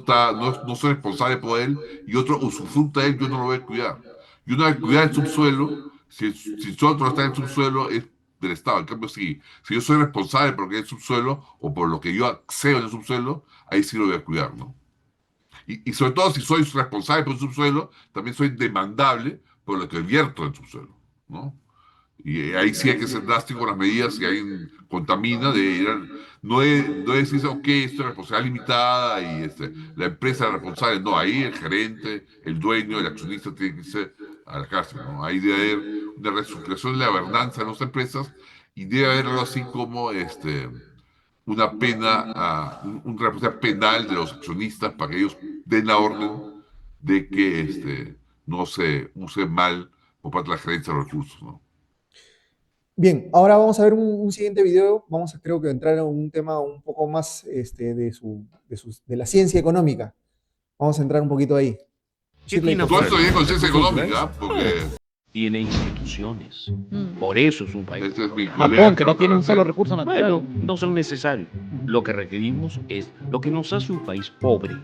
[SPEAKER 2] soy responsable por él, y otro usufructa de él, yo no lo voy a cuidar. Yo no voy a cuidar el subsuelo, si solo está en el subsuelo, es del Estado. En cambio, si yo soy responsable por lo que es el subsuelo o por lo que yo accedo en el subsuelo, ahí sí lo voy a cuidar, ¿no? Y sobre todo, si soy responsable por el subsuelo, también soy demandable por lo que vierto en el subsuelo, ¿no? Y ahí sí hay que ser drástico con las medidas. Si alguien contamina, no es decir, ok, esto es responsabilidad limitada y la empresa es responsable. No, ahí el gerente, el dueño, el accionista tiene que irse a la cárcel, ¿no? Ahí debe haber una reestructuración de la gobernanza de las empresas, y debe haber algo así como una pena, una responsabilidad penal de los accionistas para que ellos den la orden de que no se use mal por parte de la gerencia de los recursos, ¿no?
[SPEAKER 1] bien, ahora vamos a ver un siguiente video. Vamos a, creo que, entrar en un tema un poco más de la ciencia económica. Vamos a entrar un poquito ahí.
[SPEAKER 5] ¿Qué
[SPEAKER 1] Shirley,
[SPEAKER 5] tiene
[SPEAKER 1] por
[SPEAKER 2] Todo
[SPEAKER 1] favor.
[SPEAKER 2] esto viene con ciencia
[SPEAKER 5] ¿Recursos
[SPEAKER 2] económica,
[SPEAKER 5] naturales?
[SPEAKER 2] porque
[SPEAKER 5] Tiene instituciones. Por eso es un país.
[SPEAKER 2] este es mi
[SPEAKER 6] Japón,
[SPEAKER 2] colega
[SPEAKER 6] que no tiene un solo
[SPEAKER 2] Carlos
[SPEAKER 6] recurso natural.
[SPEAKER 5] Bueno, no son necesarios. Lo que requerimos es lo que nos hace un país pobre,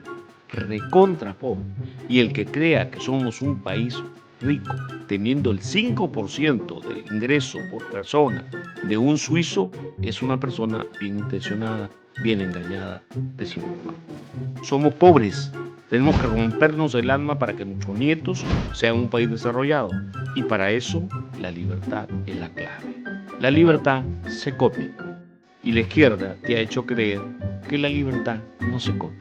[SPEAKER 5] recontra pobre. Y el que crea que somos un país rico, teniendo el 5% del ingreso por persona de un suizo, es una persona bien intencionada, bien engañada, desinformada. Somos pobres. Tenemos que rompernos el alma para que nuestros nietos sean un país desarrollado. Y para eso, la libertad es la clave. La libertad se come. Y la izquierda te ha hecho creer que la libertad no se come.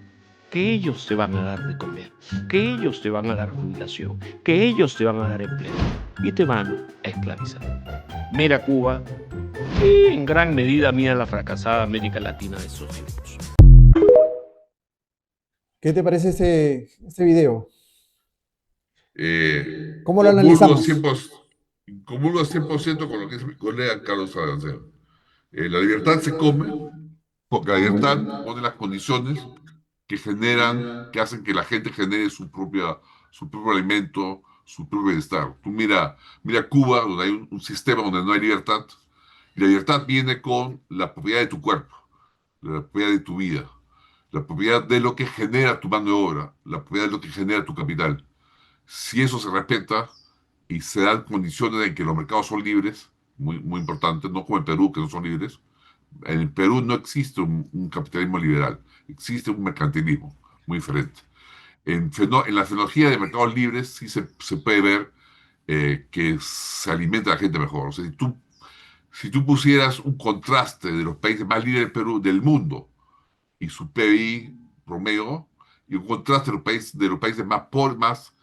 [SPEAKER 5] Que ellos te van a dar de comer. Que ellos te van a dar jubilación. Que ellos te van a dar empleo. Y te van a esclavizar. Mira Cuba y en gran medida mira la fracasada América Latina de estos tiempos.
[SPEAKER 1] ¿Qué te parece este video? ¿Cómo lo
[SPEAKER 2] comulgo
[SPEAKER 1] analizamos?
[SPEAKER 2] 100% con lo que dice mi colega Carlos Arancel. La libertad se come porque la libertad pone las condiciones que hacen que la gente genere su propio alimento, su propio bienestar. Tú mira Cuba, donde hay un sistema donde no hay libertad, y la libertad viene con la propiedad de tu cuerpo, la propiedad de tu vida, la propiedad de lo que genera tu mano de obra, la propiedad de lo que genera tu capital. Si eso se respeta y se dan condiciones en que los mercados son libres, muy, muy importante, no como en Perú, que no son libres. En el Perú no existe un capitalismo liberal, existe un mercantilismo muy diferente. En la tecnología de mercados libres sí se puede ver que se alimenta a la gente mejor. O sea, si tú pusieras un contraste de los países más libres del mundo y su PBI promedio, y un contraste de los países más pobres,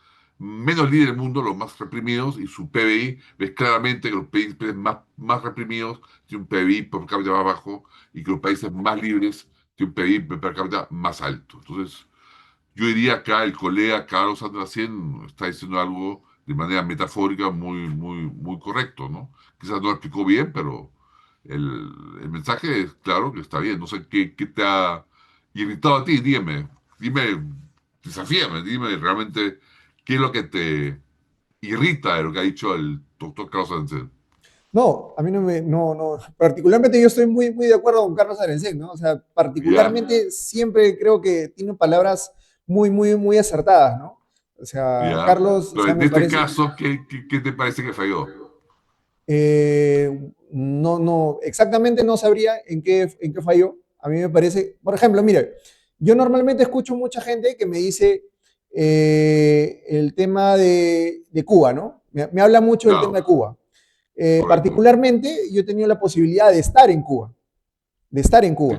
[SPEAKER 2] menos líderes del mundo, los más reprimidos, y su PBI, ves claramente que los países más reprimidos tienen un PBI per cápita más bajo, y que los países más libres tienen un PBI per cápita más alto. Entonces, yo diría acá el colega Carlos Andracien está diciendo algo de manera metafórica muy, muy, muy correcto, ¿no? Quizás no lo explicó bien, pero el mensaje es claro que está bien. No sé qué te ha irritado a ti. Dime, desafíame, dime realmente qué es lo que te irrita de lo que ha dicho el doctor Carlos Arencet.
[SPEAKER 1] No, a mí no, particularmente yo estoy muy, muy de acuerdo con Carlos Arencén, ¿no? O sea, particularmente siempre creo que tiene palabras muy, muy, muy acertadas, ¿no? O sea,
[SPEAKER 2] Ya.
[SPEAKER 1] Carlos, o
[SPEAKER 2] Pero
[SPEAKER 1] sea,
[SPEAKER 2] en
[SPEAKER 1] me
[SPEAKER 2] este
[SPEAKER 1] parece,
[SPEAKER 2] caso, ¿qué te parece que falló?
[SPEAKER 1] no, exactamente no sabría en qué falló. A mí me parece, por ejemplo, mire, yo normalmente escucho mucha gente que me dice el tema de Cuba, ¿no? Me habla mucho del tema de
[SPEAKER 2] Claro,
[SPEAKER 1] Cuba.
[SPEAKER 2] correcto.
[SPEAKER 1] Particularmente, yo he tenido la posibilidad de estar en Cuba,
[SPEAKER 2] Te
[SPEAKER 1] ¿no?
[SPEAKER 2] creo. Sí,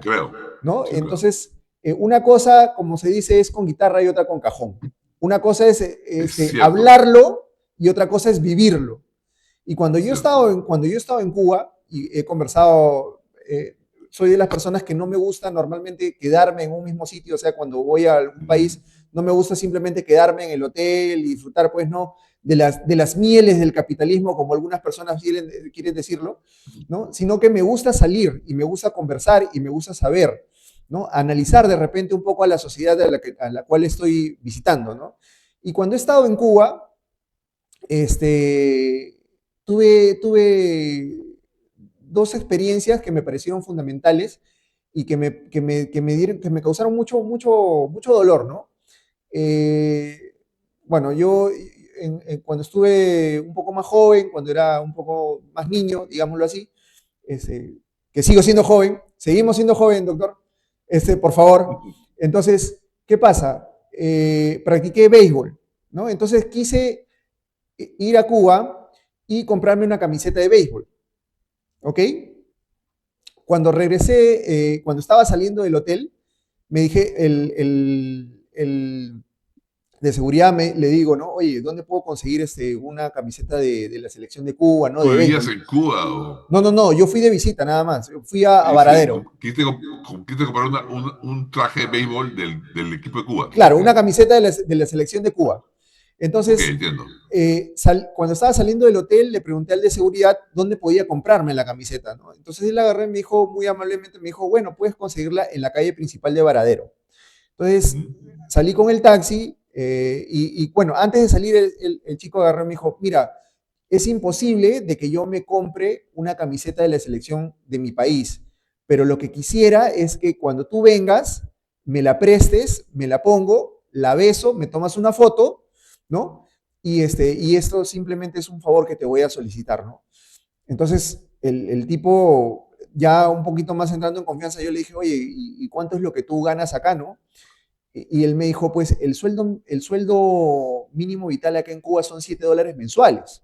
[SPEAKER 2] claro.
[SPEAKER 1] Entonces, una cosa, como se dice, es con guitarra y otra con cajón. Una cosa es
[SPEAKER 2] Es cierto,
[SPEAKER 1] hablarlo y otra cosa es vivirlo. Y
[SPEAKER 2] cierto.
[SPEAKER 1] cuando yo he estado en Cuba y he conversado, soy de las personas que no me gusta normalmente quedarme en un mismo sitio, o sea, cuando voy a algún país, no me gusta simplemente quedarme en el hotel y disfrutar, pues no, de las mieles del capitalismo, como algunas personas quieren decirlo, ¿no? Sino que me gusta salir y me gusta conversar y me gusta saber, ¿no? Analizar de repente un poco a la sociedad a la cual estoy visitando, ¿no? Y cuando he estado en Cuba, tuve dos experiencias que me parecieron fundamentales y que me causaron mucho dolor, ¿no? Eh, bueno, yo cuando estuve un poco más joven, cuando era un poco más niño, digámoslo así, este, que sigo siendo joven, seguimos siendo joven, doctor, por favor. Entonces, ¿qué pasa? Practiqué béisbol, ¿no? Entonces quise ir a Cuba y comprarme una camiseta de béisbol, ¿ok? Cuando regresé, cuando estaba saliendo del hotel, me dije, el de seguridad le digo, ¿no? Oye, ¿dónde puedo conseguir una camiseta de la selección de Cuba, ¿no?
[SPEAKER 2] ¿Tú
[SPEAKER 1] De
[SPEAKER 2] vivías
[SPEAKER 1] béisbol.
[SPEAKER 2] en Cuba o...?
[SPEAKER 1] No, yo fui de visita nada más. Fui a
[SPEAKER 2] Sí, sí,
[SPEAKER 1] Varadero.
[SPEAKER 2] quisiste comprar un traje de béisbol del equipo de Cuba.
[SPEAKER 1] Claro,
[SPEAKER 2] Ok,
[SPEAKER 1] una camiseta de la selección de Cuba.
[SPEAKER 2] ok,
[SPEAKER 1] Entonces,
[SPEAKER 2] entiendo.
[SPEAKER 1] cuando estaba saliendo del hotel, le pregunté al de seguridad dónde podía comprarme la camiseta, ¿no? Entonces él agarré y me dijo, muy amablemente, me dijo, bueno, puedes conseguirla en la calle principal de Varadero. Entonces salí con el taxi bueno, antes de salir el chico agarró y me dijo, mira, es imposible de que yo me compre una camiseta de la selección de mi país, pero lo que quisiera es que cuando tú vengas, me la prestes, me la pongo, la beso, me tomas una foto, ¿no? Y esto simplemente es un favor que te voy a solicitar, ¿no? Entonces, el tipo, ya un poquito más entrando en confianza, yo le dije, oye, ¿y cuánto es lo que tú ganas acá, no? Y él me dijo, pues el sueldo mínimo vital acá en Cuba son $7 mensuales,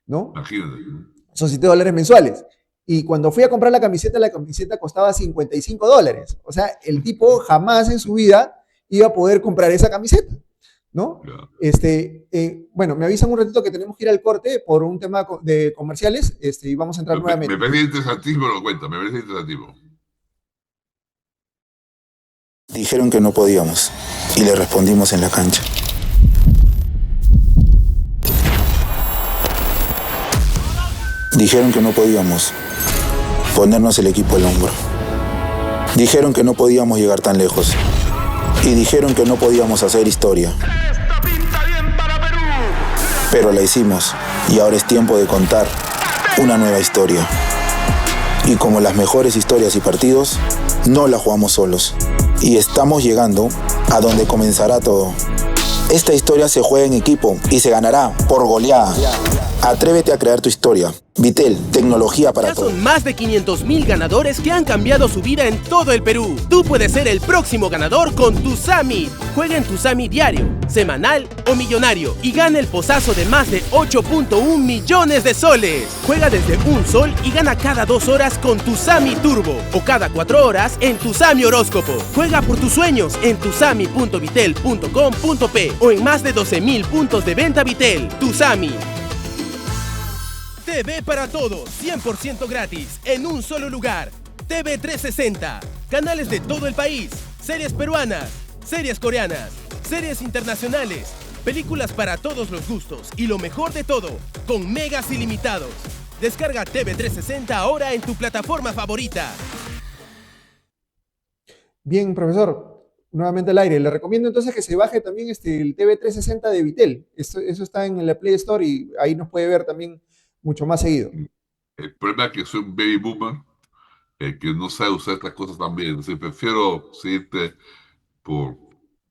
[SPEAKER 1] ¿no?
[SPEAKER 2] Imagínate.
[SPEAKER 1] Son $7 mensuales. Y cuando fui a comprar la camiseta costaba $55. O sea, el tipo jamás en su vida iba a poder comprar esa camiseta, ¿no?
[SPEAKER 2] Ya.
[SPEAKER 1] Bueno, me avisan un ratito que tenemos que ir al corte por un tema de comerciales y vamos a entrar
[SPEAKER 2] Me
[SPEAKER 1] nuevamente.
[SPEAKER 2] parece interesantísimo lo cuenta, me parece interesantísimo.
[SPEAKER 6] Dijeron que no podíamos y le respondimos en la cancha. Dijeron que no podíamos ponernos el equipo al hombro. Dijeron que no podíamos llegar tan lejos. Y dijeron que no podíamos hacer historia.
[SPEAKER 7] ¡Esta pinta bien para Perú!
[SPEAKER 6] Pero la hicimos y ahora es tiempo de contar una nueva historia. Y como las mejores historias y partidos, no la jugamos solos. Y estamos llegando a donde comenzará todo. Esta historia se juega en equipo y se ganará por goleada. Atrévete a crear tu historia. Vitel, tecnología para
[SPEAKER 8] Ya
[SPEAKER 6] todos.
[SPEAKER 8] son más de 500.000 ganadores que han cambiado su vida en todo el Perú. Tú puedes ser el próximo ganador con Tusami. Juega en Tusami diario, semanal o millonario y gana el posazo de más de 8.1 millones de soles. Juega desde $1 y gana cada 2 horas con Tusami Turbo o cada 4 horas en Tusami Horóscopo. Juega por tus sueños en tusami.vitel.com.p o en más de 12.000 puntos de venta Vitel. Tusami. TV para todos, 100% gratis, en un solo lugar. TV 360, canales de todo el país, series peruanas, series coreanas, series internacionales, películas para todos los gustos y lo mejor de todo, con megas ilimitados. Descarga TV 360 ahora en tu plataforma favorita.
[SPEAKER 1] Bien, profesor. Nuevamente al aire. Le recomiendo entonces que se baje también el TV 360 de Vitel. Eso está en la Play Store y ahí nos puede ver también mucho más seguido.
[SPEAKER 2] El problema es que soy un baby boomer que no sabe usar estas cosas tan bien. Entonces prefiero seguirte por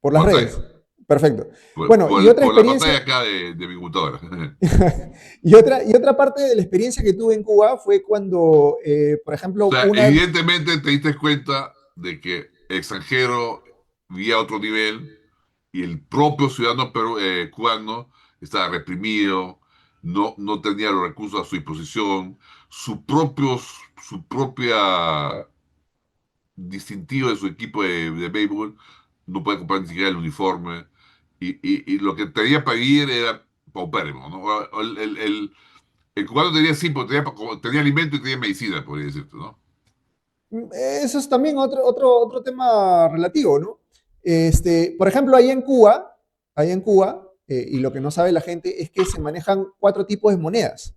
[SPEAKER 1] Por las
[SPEAKER 2] pantalla,
[SPEAKER 1] redes. Perfecto.
[SPEAKER 2] por,
[SPEAKER 1] Bueno,
[SPEAKER 2] por
[SPEAKER 1] y otra
[SPEAKER 2] por la pantalla
[SPEAKER 1] experiencia,
[SPEAKER 2] acá de mi computadora.
[SPEAKER 1] y otra parte de la experiencia que tuve en Cuba fue cuando, por
[SPEAKER 2] O
[SPEAKER 1] ejemplo,
[SPEAKER 2] sea, evidentemente te diste cuenta de que el extranjero vivía a otro nivel y el propio ciudadano cubano estaba reprimido, no tenía los recursos a su disposición, su propia distintivo de su equipo de béisbol, no puede comprar ni siquiera el uniforme, y lo que tenía para vivir era paupérrimo, ¿no? El cubano tenía sí, porque tenía alimento y tenía medicina, podría decirte, ¿no?
[SPEAKER 1] eso es también otro tema relativo, ¿no? Por ejemplo, ahí en Cuba, y lo que no sabe la gente es que se manejan 4 tipos de monedas,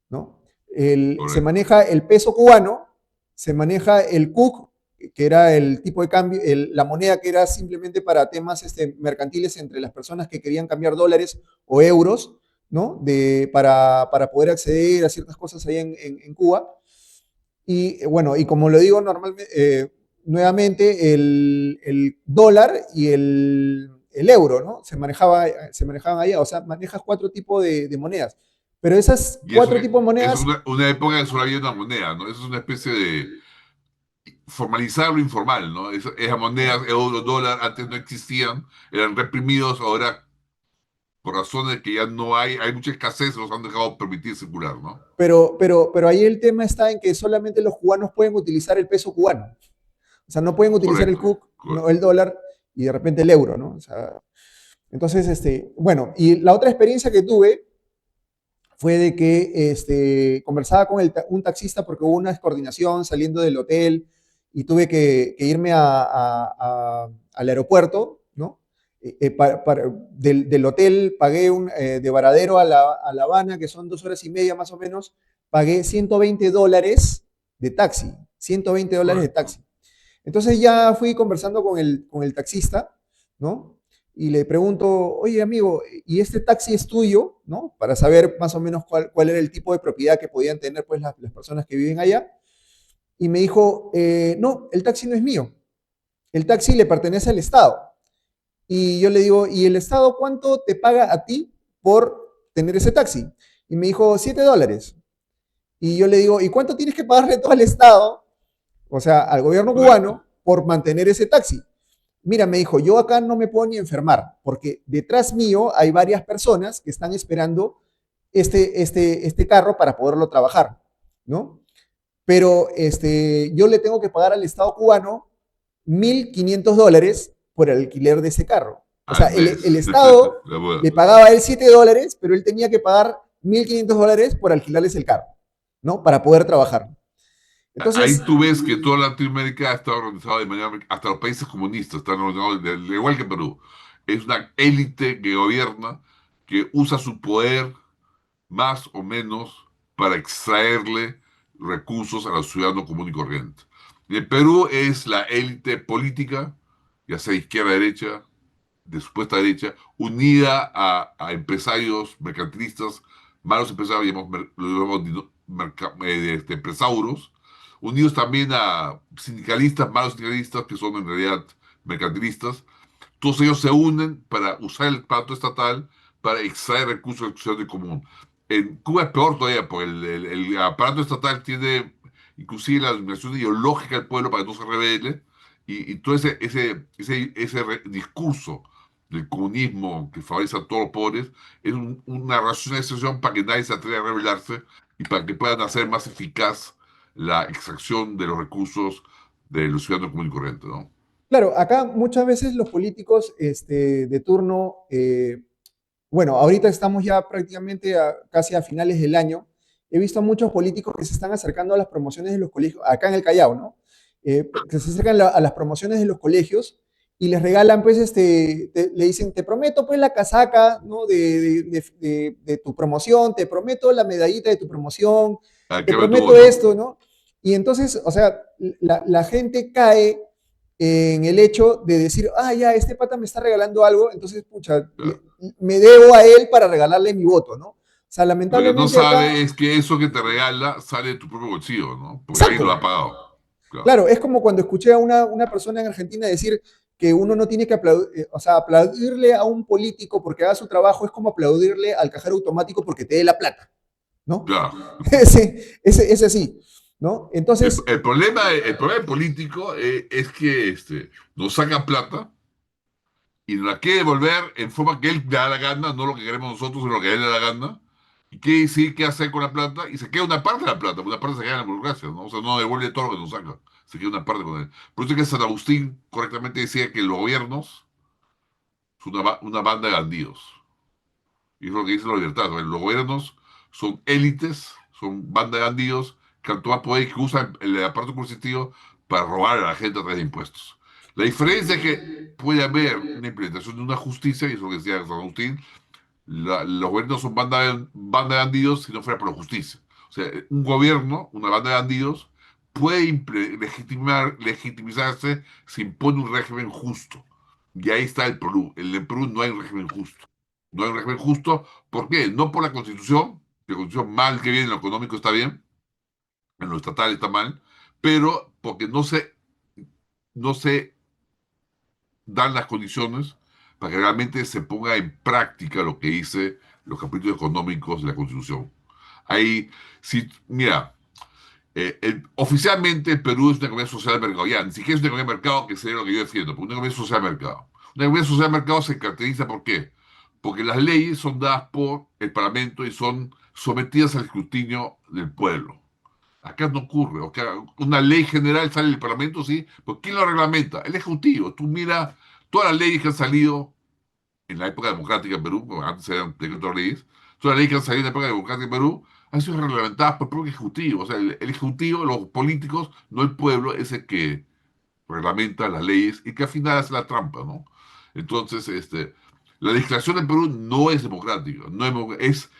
[SPEAKER 1] ¿no? Se
[SPEAKER 2] Correcto.
[SPEAKER 1] maneja el peso cubano, se maneja el CUC, que era el tipo de cambio, la moneda que era simplemente para temas mercantiles entre las personas que querían cambiar dólares o euros, ¿no? Para poder acceder a ciertas cosas ahí en Cuba. Y bueno, y como lo digo normalmente, nuevamente, el dólar y el euro, ¿no? Se manejaban allá, o sea, manejas 4 tipos de monedas. Pero esas
[SPEAKER 2] Y eso
[SPEAKER 1] 4 tipos de
[SPEAKER 2] es
[SPEAKER 1] monedas,
[SPEAKER 2] una época que solo había una moneda, ¿no? Eso es una especie de formalizar lo informal, ¿no? Esas monedas, euro, dólar, antes no existían, eran reprimidos, ahora por razones que ya no hay mucha escasez, los han dejado permitir circular, ¿no?
[SPEAKER 1] pero ahí el tema está en que solamente los cubanos pueden utilizar el peso cubano. O sea, no pueden utilizar el
[SPEAKER 2] Correcto.
[SPEAKER 1] CUC, no el dólar y de repente el euro, ¿no? O sea, entonces, bueno, y la otra experiencia que tuve fue de que conversaba con un taxista porque hubo una descoordinación saliendo del hotel y tuve que irme al aeropuerto, ¿no? Del hotel pagué de Varadero a La Habana, que son 2 horas y media más o menos, pagué $120 de taxi, $120 de
[SPEAKER 2] Correcto.
[SPEAKER 1] taxi. Entonces ya fui conversando con el taxista, ¿no? Y le pregunto, oye amigo, ¿y este taxi es tuyo? ¿No? Para saber más o menos cuál era el tipo de propiedad que podían tener pues las personas que viven allá. Y me dijo, no, el taxi no es mío. El taxi le pertenece al Estado. Y yo le digo, ¿y el Estado cuánto te paga a ti por tener ese taxi? Y me dijo, $7. Y yo le digo, ¿y cuánto tienes que pagarle todo al Estado, o sea, al gobierno
[SPEAKER 2] Correcto.
[SPEAKER 1] cubano, por mantener ese taxi? Mira, me dijo, yo acá no me puedo ni enfermar, porque detrás mío hay varias personas que están esperando este carro para poderlo trabajar, ¿no? Pero yo le tengo que pagar al Estado cubano $1.500 por el alquiler de ese carro. O sea,
[SPEAKER 2] Al
[SPEAKER 1] el
[SPEAKER 2] mes.
[SPEAKER 1] Estado
[SPEAKER 2] La boda.
[SPEAKER 1] le pagaba a él $7, pero él tenía que pagar $1.500 por alquilarles el carro, ¿no? Para poder trabajar.
[SPEAKER 2] Ahí
[SPEAKER 1] Entonces,
[SPEAKER 2] tú ves que toda Latinoamérica está organizada de manera, hasta los países comunistas están organizados igual que Perú. Es una élite que gobierna, que usa su poder más o menos para extraerle recursos a los ciudadanos común y corriente. Y en Perú es la élite política, ya sea izquierda, derecha, de supuesta derecha, unida a empresarios mercantilistas, malos empresarios, empresauros, unidos también a sindicalistas, malos sindicalistas, que son en realidad mercantilistas. Todos ellos se unen para usar el pacto estatal para extraer recursos del ciudadano común. En Cuba es peor todavía, porque el aparato estatal tiene inclusive la dominación ideológica del pueblo para que no se rebele, y todo ese discurso del comunismo que favorece a todos los pobres es una racionalización para que nadie se atreva a rebelarse y para que puedan hacer más eficaz la extracción de los recursos de los ciudadanos comunes y corrientes, ¿no?
[SPEAKER 1] claro, acá muchas veces los políticos de turno, bueno, ahorita estamos ya prácticamente casi a finales del año. He visto a muchos políticos que se están acercando a las promociones de los colegios, acá en el Callao, ¿no? Que se acercan a las promociones de los colegios y les regalan, pues, le dicen, te prometo, pues, la casaca, ¿no? De tu promoción, te prometo la medallita de tu promoción,
[SPEAKER 2] ¿A
[SPEAKER 1] te
[SPEAKER 2] qué va tu
[SPEAKER 1] prometo
[SPEAKER 2] voto?
[SPEAKER 1] esto, ¿no? Y entonces, o sea, la gente cae en el hecho de decir, ya, este pata me está regalando algo, entonces, pucha,
[SPEAKER 2] Claro.
[SPEAKER 1] me debo a él para regalarle mi voto, ¿no? O sea,
[SPEAKER 2] Lo que no
[SPEAKER 1] lamentablemente acá,
[SPEAKER 2] sabe es que eso que te regala sale de tu propio bolsillo, ¿no? Porque alguien
[SPEAKER 1] exacto,
[SPEAKER 2] lo ha pagado. Claro.
[SPEAKER 1] claro, es como cuando escuché a una persona en Argentina decir que uno no tiene que aplaudir, o sea, aplaudirle a un político porque haga su trabajo es como aplaudirle al cajero automático porque te dé la plata, ¿no?
[SPEAKER 2] Claro.
[SPEAKER 1] Es así, ¿no?
[SPEAKER 2] El,
[SPEAKER 1] Entonces,
[SPEAKER 2] el problema político es que nos saca plata y nos la quiere devolver en forma que él le da la gana, no lo que queremos nosotros, sino lo que a él le da la gana. Y quiere decir qué hacer con la plata y se queda una parte de la plata, una parte se queda en la burocracia, ¿no? O sea, no devuelve todo lo que nos saca, se queda una parte con él. Por eso es que San Agustín correctamente decía que los gobiernos son una banda de bandidos. Y es lo que dice la libertad. Los gobiernos son élites, son bandas de bandidos que actúan poder y que usan el aparato coercitivo para robar a la gente a través de impuestos. La diferencia es que puede haber una implementación de una justicia, y eso que decía San Agustín, los gobiernos son banda de bandidos si no fuera por la justicia. O sea, un gobierno, una banda de bandidos, puede legitimizarse si impone un régimen justo. Y ahí está el Perú. En el Perú no hay un régimen justo. No hay un régimen justo. ¿Por qué? No por la Constitución, que la Constitución mal que bien, en lo económico está bien, en lo estatal está mal, pero porque no se dan las condiciones para que realmente se ponga en práctica lo que dice los capítulos económicos de la Constitución. Ahí, si, mira, oficialmente el Perú es una economía social de mercado. Ya, ni siquiera es una economía de mercado, que sería lo que yo defiendo, pero una economía social de mercado. Una economía social de mercado se caracteriza ¿por qué? Porque las leyes son dadas por el Parlamento y son sometidas al escrutinio del pueblo. Acá no ocurre. O sea, una ley general sale del Parlamento, sí, pero ¿quién lo reglamenta? El Ejecutivo. Tú mira todas las leyes que han salido en la época democrática en Perú, porque antes eran decretos de leyes, todas las leyes que han salido en la época democrática en Perú han sido reglamentadas por el propio Ejecutivo. O sea, el Ejecutivo, los políticos, no el pueblo, es el que reglamenta las leyes y que al final hace la trampa, ¿no? Entonces, la legislación en Perú no es democrática, es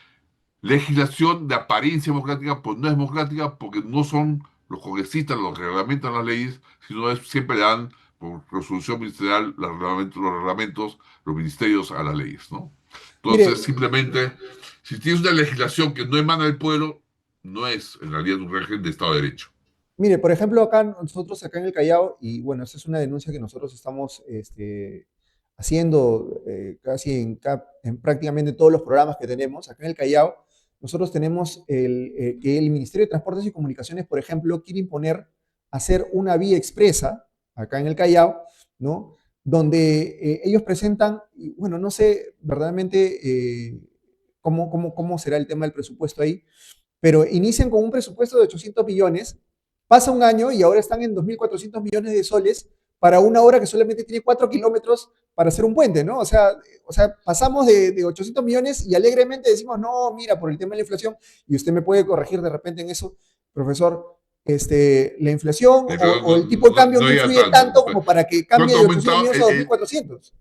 [SPEAKER 2] legislación de apariencia democrática, pues no es democrática porque no son los congresistas los que reglamentan las leyes, sino siempre le dan por resolución ministerial los reglamentos, los ministerios a las leyes, ¿no?
[SPEAKER 1] mire,
[SPEAKER 2] Entonces, simplemente, si tienes una legislación que no emana del pueblo, no es en realidad un régimen de Estado de Derecho.
[SPEAKER 1] Mire, por ejemplo, acá nosotros, acá en el Callao, y bueno, esa es una denuncia que nosotros estamos haciendo casi en prácticamente todos los programas que tenemos, acá en el Callao, nosotros tenemos que el Ministerio de Transportes y Comunicaciones, por ejemplo, quiere imponer hacer una vía expresa, acá en el Callao, ¿no? Donde ellos presentan, y bueno, no sé verdaderamente cómo será el tema del presupuesto ahí, pero inician con un presupuesto de 800 millones, pasa un año y ahora están en 2.400 millones de soles para una obra que solamente tiene 4 kilómetros para hacer un puente, ¿no? O sea pasamos de 800 millones y alegremente decimos, no, mira, por el tema de la inflación, y usted me puede corregir de repente en eso, profesor, la inflación
[SPEAKER 2] Pero
[SPEAKER 1] o el tipo de cambio no
[SPEAKER 2] llega
[SPEAKER 1] influye tanto como
[SPEAKER 2] Pues,
[SPEAKER 1] para que cambie
[SPEAKER 2] ¿cuánto ha
[SPEAKER 1] de 800
[SPEAKER 2] aumentado
[SPEAKER 1] millones a 2.400.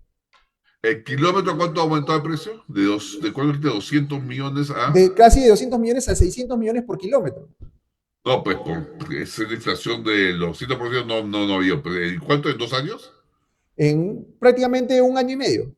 [SPEAKER 2] el kilómetro? ¿Cuánto ha aumentado el precio? ¿De cuánto dijiste? 200 millones a...
[SPEAKER 1] De casi de 200 millones a 600 millones por kilómetro.
[SPEAKER 2] No, pues porque es la inflación de los 100% no había. ¿En cuánto? ¿En 2 años?
[SPEAKER 1] En prácticamente un año y medio.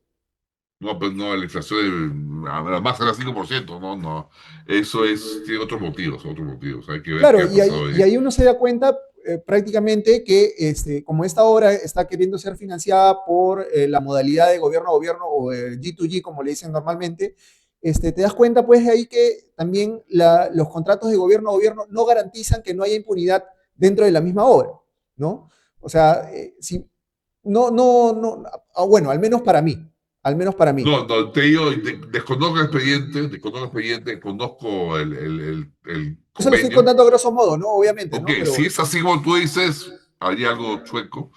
[SPEAKER 2] No, pues no, la inflación más era 5%, no. Tiene otros motivos. Hay que ver qué
[SPEAKER 1] Claro,
[SPEAKER 2] ha pasado
[SPEAKER 1] y
[SPEAKER 2] ahí.
[SPEAKER 1] ahí uno se da cuenta prácticamente que como esta obra está queriendo ser financiada por la modalidad de gobierno a gobierno o G2G, como le dicen normalmente, te das cuenta pues de ahí que también los contratos de gobierno a gobierno no garantizan que no haya impunidad dentro de la misma obra, ¿no? O sea, si, no, bueno, al menos para mí.
[SPEAKER 2] No, te digo, desconozco el expediente, conozco el
[SPEAKER 1] Eso lo estoy
[SPEAKER 2] convenio.
[SPEAKER 1] contando a grosso modo, ¿no? Obviamente,
[SPEAKER 2] Ok,
[SPEAKER 1] ¿no?
[SPEAKER 2] si
[SPEAKER 1] Pero
[SPEAKER 2] es así como tú dices, hay algo chueco,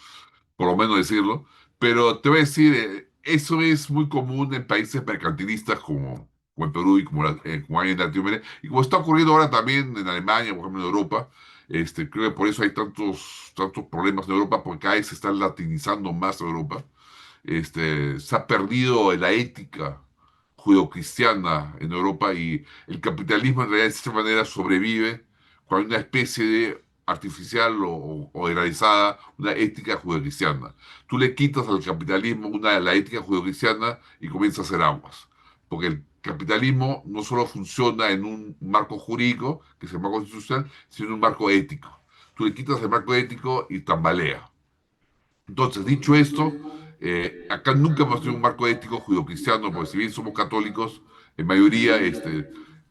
[SPEAKER 2] por lo menos decirlo, pero te voy a decir, eso es muy común en países mercantilistas como en Perú y como hay en Latinoamérica, y como está ocurriendo ahora también en Alemania, por ejemplo en Europa. Creo que por eso hay tantos problemas en Europa, porque cada vez se está latinizando más Europa. Se ha perdido la ética judeocristiana en Europa y el capitalismo en realidad de esta manera sobrevive cuando hay una especie de artificial o generalizada una ética judeocristiana. Tú le quitas al capitalismo la ética judeocristiana y comienza a hacer aguas. Porque el capitalismo no solo funciona en un marco jurídico, que es el marco constitucional, sino en un marco ético. Tú le quitas el marco ético y tambalea. Entonces, dicho esto, acá nunca hemos tenido un marco ético judeocristiano, porque si bien somos católicos, en mayoría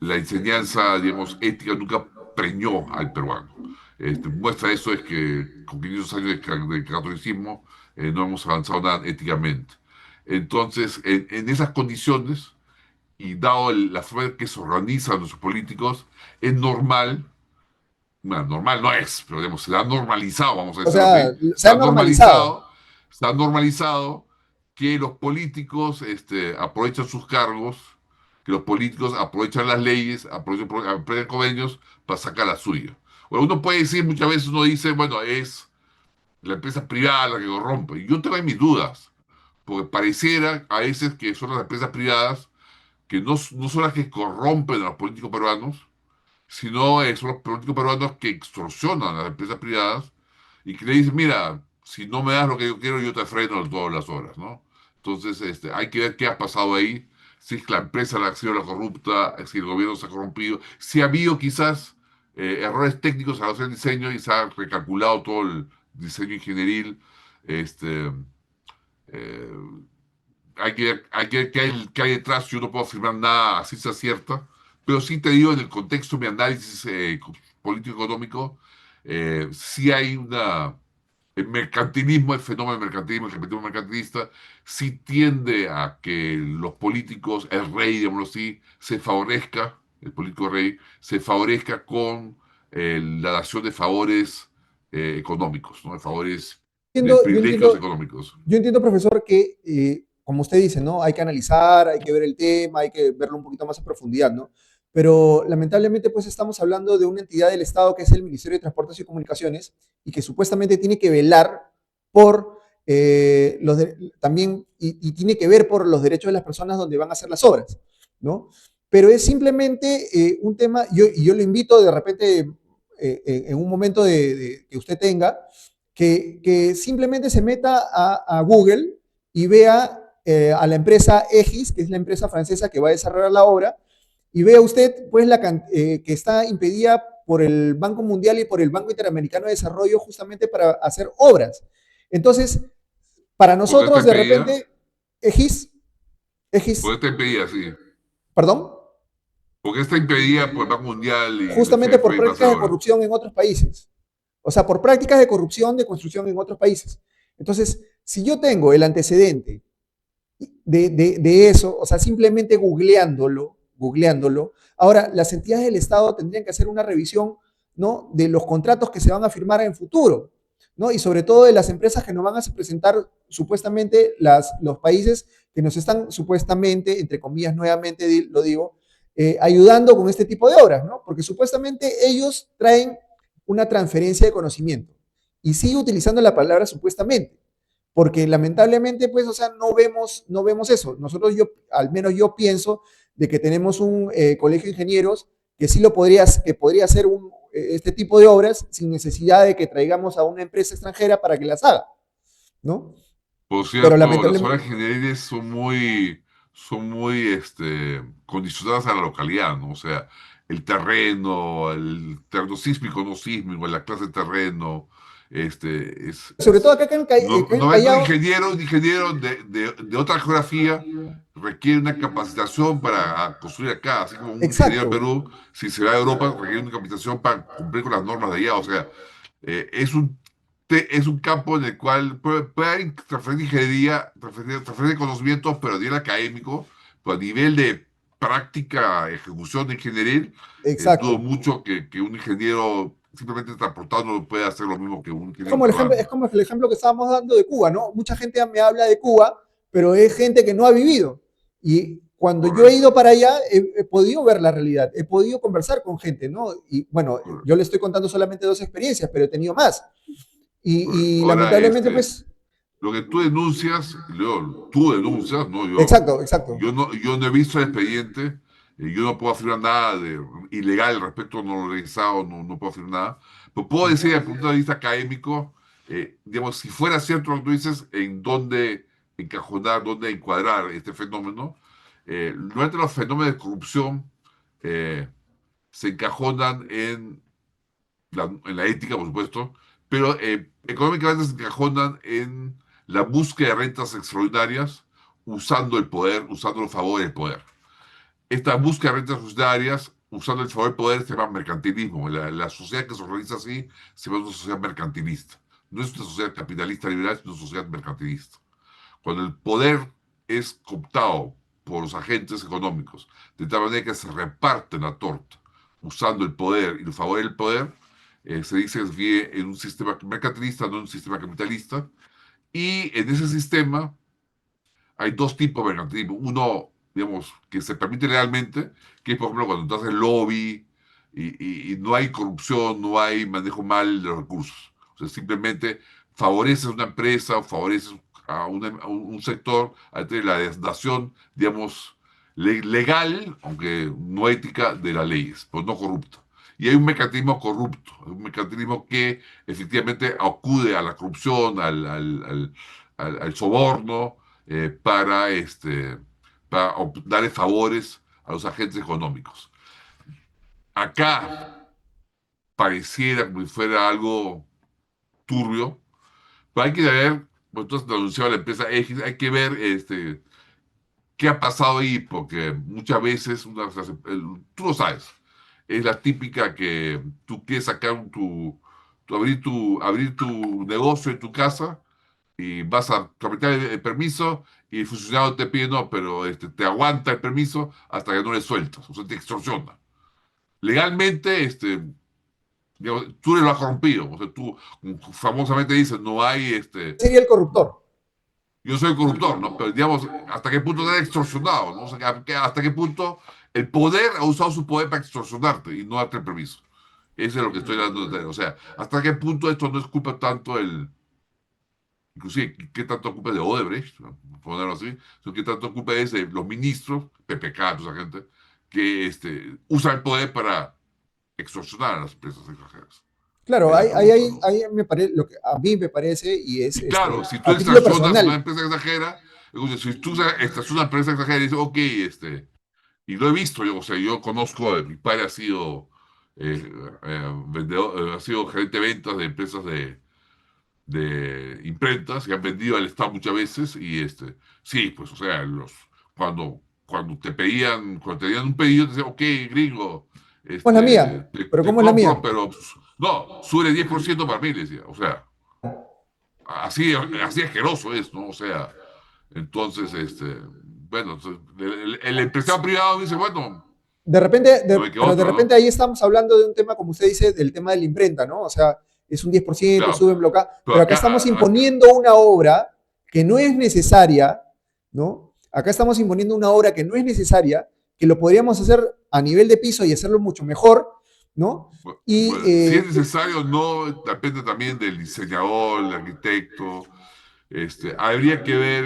[SPEAKER 2] la enseñanza, digamos, ética nunca preñó al peruano. Muestra eso es que con 500 años de catolicismo no hemos avanzado nada éticamente. Entonces, en esas condiciones, y dado la forma en que se organizan los políticos, es normal, bueno, normal no es, pero digamos, se ha normalizado, vamos a
[SPEAKER 1] O
[SPEAKER 2] decirlo
[SPEAKER 1] sea,
[SPEAKER 2] así,
[SPEAKER 1] se ha normalizado.
[SPEAKER 2] se ha normalizado que los políticos aprovechan sus cargos, que los políticos aprovechan las leyes, aprovechan convenios para sacar la suya. Bueno, uno puede decir, muchas veces uno dice, bueno, es la empresa privada la que corrompe. Yo tengo mis dudas, porque pareciera a veces que son las empresas privadas que no son las que corrompen a los políticos peruanos, sino son los políticos peruanos que extorsionan a las empresas privadas y que le dicen, mira, si no me das lo que yo quiero, yo te freno todas las horas, ¿no? Entonces, hay que ver qué ha pasado ahí, si es que la empresa ha sido la corrupta, si el gobierno se ha corrompido, si ha habido quizás errores técnicos al hacer el diseño y se ha recalculado todo el diseño ingenieril. Eh, hay que ver qué hay detrás. Yo no puedo afirmar nada así sea cierta, pero sí te digo, en el contexto de mi análisis político-económico, sí hay el mercantilismo, el fenómeno del mercantilismo, el capitalismo mercantilista, sí tiende a que los políticos, el rey, digámoslo así, se favorezca, el político rey, se favorezca con la dación de favores económicos, ¿no? De favores, de privilegios económicos.
[SPEAKER 1] Yo entiendo, profesor, que como usted dice, ¿no? Hay que analizar, hay que ver el tema, hay que verlo un poquito más a profundidad, ¿no? Pero lamentablemente, pues estamos hablando de una entidad del Estado que es el Ministerio de Transportes y Comunicaciones y que supuestamente tiene que velar por también y tiene que ver por los derechos de las personas donde van a hacer las obras, ¿no? Pero es simplemente un tema, y yo lo invito de repente en un momento que usted tenga, que simplemente se meta a Google y vea a la empresa Egis, que es la empresa francesa que va a desarrollar la obra, y vea usted pues que está impedida por el Banco Mundial y por el Banco Interamericano de Desarrollo justamente para hacer obras. Entonces, para nosotros de repente, Egis.
[SPEAKER 2] ¿Por qué está impedida, sí?
[SPEAKER 1] ¿Perdón?
[SPEAKER 2] Porque está impedida por el Banco Mundial. Y
[SPEAKER 1] justamente por prácticas de corrupción en otros países. O sea, por prácticas de corrupción de construcción en otros países. Entonces, si yo tengo el antecedente de eso, o sea, simplemente googleándolo, ahora las entidades del Estado tendrían que hacer una revisión, ¿no? De los contratos que se van a firmar en futuro, ¿no? Y sobre todo de las empresas que nos van a presentar supuestamente los países que nos están supuestamente, entre comillas nuevamente lo digo, ayudando con este tipo de obras, ¿no? Porque supuestamente ellos traen una transferencia de conocimiento. Y sigo utilizando la palabra supuestamente, porque lamentablemente, pues, o sea, no vemos eso. Nosotros, al menos yo pienso de que tenemos un colegio de ingenieros que sí que podría hacer este tipo de obras sin necesidad de que traigamos a una empresa extranjera para que las haga, ¿no?
[SPEAKER 2] Por cierto,
[SPEAKER 1] Pero
[SPEAKER 2] las obras ingenieriles son muy condicionadas a la localidad, ¿no? O sea, el terreno sísmico, no sísmico, la clase de terreno,
[SPEAKER 1] sobre todo acá en
[SPEAKER 2] no es un ingeniero de otra geografía requiere una capacitación para construir acá, así como un ingeniero de Perú, si se va a Europa, requiere una capacitación para cumplir con las normas de allá. O sea, es un campo en el cual puede haber transferencia de ingeniería, transferencia de conocimientos, pero a nivel académico, pero a nivel de práctica, ejecución de ingeniería, dudo mucho que un ingeniero simplemente transportando puede hacer lo mismo que un ingeniero.
[SPEAKER 1] Es como el ejemplo que estábamos dando de Cuba, ¿no? Mucha gente me habla de Cuba, pero es gente que no ha vivido. Y cuando yo he ido para allá, he podido ver la realidad, he podido conversar con gente, ¿no? Y bueno, yo le estoy contando solamente 2 experiencias, pero he tenido más. Y ahora, lamentablemente, pues...
[SPEAKER 2] Lo que tú denuncias, tú denuncias, ¿no?
[SPEAKER 1] Exacto.
[SPEAKER 2] Yo no he visto el expediente, Yo no puedo afirmar nada de ilegal respecto a no legalizado, no puedo afirmar nada. Pero puedo decir, desde el punto de vista académico, digamos, si fuera cierto lo que tú dices, en dónde encajonar, dónde encuadrar este fenómeno, normalmente los fenómenos de corrupción se encajonan en la ética, por supuesto, pero económicamente se encajonan en la búsqueda de rentas extraordinarias usando el poder, usando los favores del poder. Esta búsqueda de rentas extraordinarias usando el favor del poder se llama mercantilismo. La sociedad que se organiza así se llama una sociedad mercantilista. No es una sociedad capitalista liberal, es una sociedad mercantilista. Cuando el poder es cooptado por los agentes económicos, de tal manera que se reparte la torta usando el poder y el favor del poder, se dice que se vive en un sistema mercantilista, no en un sistema capitalista. Y en ese sistema hay dos tipos de mercantilismo. Uno, digamos, que se permite legalmente, que es, por ejemplo, cuando tú haces lobby y no hay corrupción, no hay manejo mal de los recursos. O sea, simplemente favoreces a una empresa o favoreces a un sector a través de la dación, digamos, legal, aunque no ética, de las leyes, pues no corrupta. Y hay un mecanismo corrupto, un mecanismo que efectivamente acude a la corrupción, al soborno, para darle favores a los agentes económicos. Acá pareciera como si fuera algo turbio, pero hay que ver, pues entonces anunciaba la empresa X, hay que ver qué ha pasado ahí, porque muchas veces, tú lo sabes, es la típica que tú quieres sacar abrir tu negocio en tu casa y vas a tramitar el permiso y el funcionario te pide no, pero te aguanta el permiso hasta que no le sueltas, o sea, te extorsiona. Legalmente, digamos, tú le lo has corrompido, o sea, tú famosamente dices, no hay,
[SPEAKER 1] Sería el corruptor.
[SPEAKER 2] yo soy corruptor, ¿no? Pero digamos, ¿hasta qué punto te han extorsionado, ¿no? O sea, ¿hasta qué punto el poder ha usado su poder para extorsionarte y no darte el permiso? Eso es lo que estoy dando de entender. O sea, ¿hasta qué punto esto no es culpa tanto inclusive, qué tanto culpa de Odebrecht, ¿no? Por ponerlo así, sino qué tanto culpa es de los ministros, PPK, toda esa gente, que usan el poder para extorsionar a las empresas extranjeras.
[SPEAKER 1] Claro, ahí me parece, lo que a mí me parece, y es
[SPEAKER 2] claro, si tú
[SPEAKER 1] a título
[SPEAKER 2] extorsionas
[SPEAKER 1] personal.
[SPEAKER 2] una empresa extranjera, si tú extorsionas una empresa extranjera y dices, ok, y lo he visto, yo, o sea, yo conozco, mi padre ha sido vendedor, ha sido gerente de ventas de empresas de imprentas que han vendido al Estado muchas veces y sí, pues, o sea, cuando te dieran un pedido, te decían, ok, gringo,
[SPEAKER 1] ¿Cómo es la mía? ¿Pero cómo es la mía?
[SPEAKER 2] Pero, no, sube 10% para mí, le decía, o sea, así asqueroso es, ¿no? O sea, entonces, bueno, el empresario privado dice, bueno,
[SPEAKER 1] de repente,
[SPEAKER 2] pero
[SPEAKER 1] de repente ahí estamos hablando de un tema, como usted dice, del tema de la imprenta, ¿no? O sea, es un 10%,
[SPEAKER 2] claro,
[SPEAKER 1] sube en bloqueo, pero acá estamos imponiendo una obra que no es necesaria, ¿no? Acá estamos imponiendo una obra que no es necesaria, que lo podríamos hacer a nivel de piso y hacerlo mucho mejor, ¿no? Y,
[SPEAKER 2] bueno, si es necesario, no, depende también del diseñador, del arquitecto, habría que ver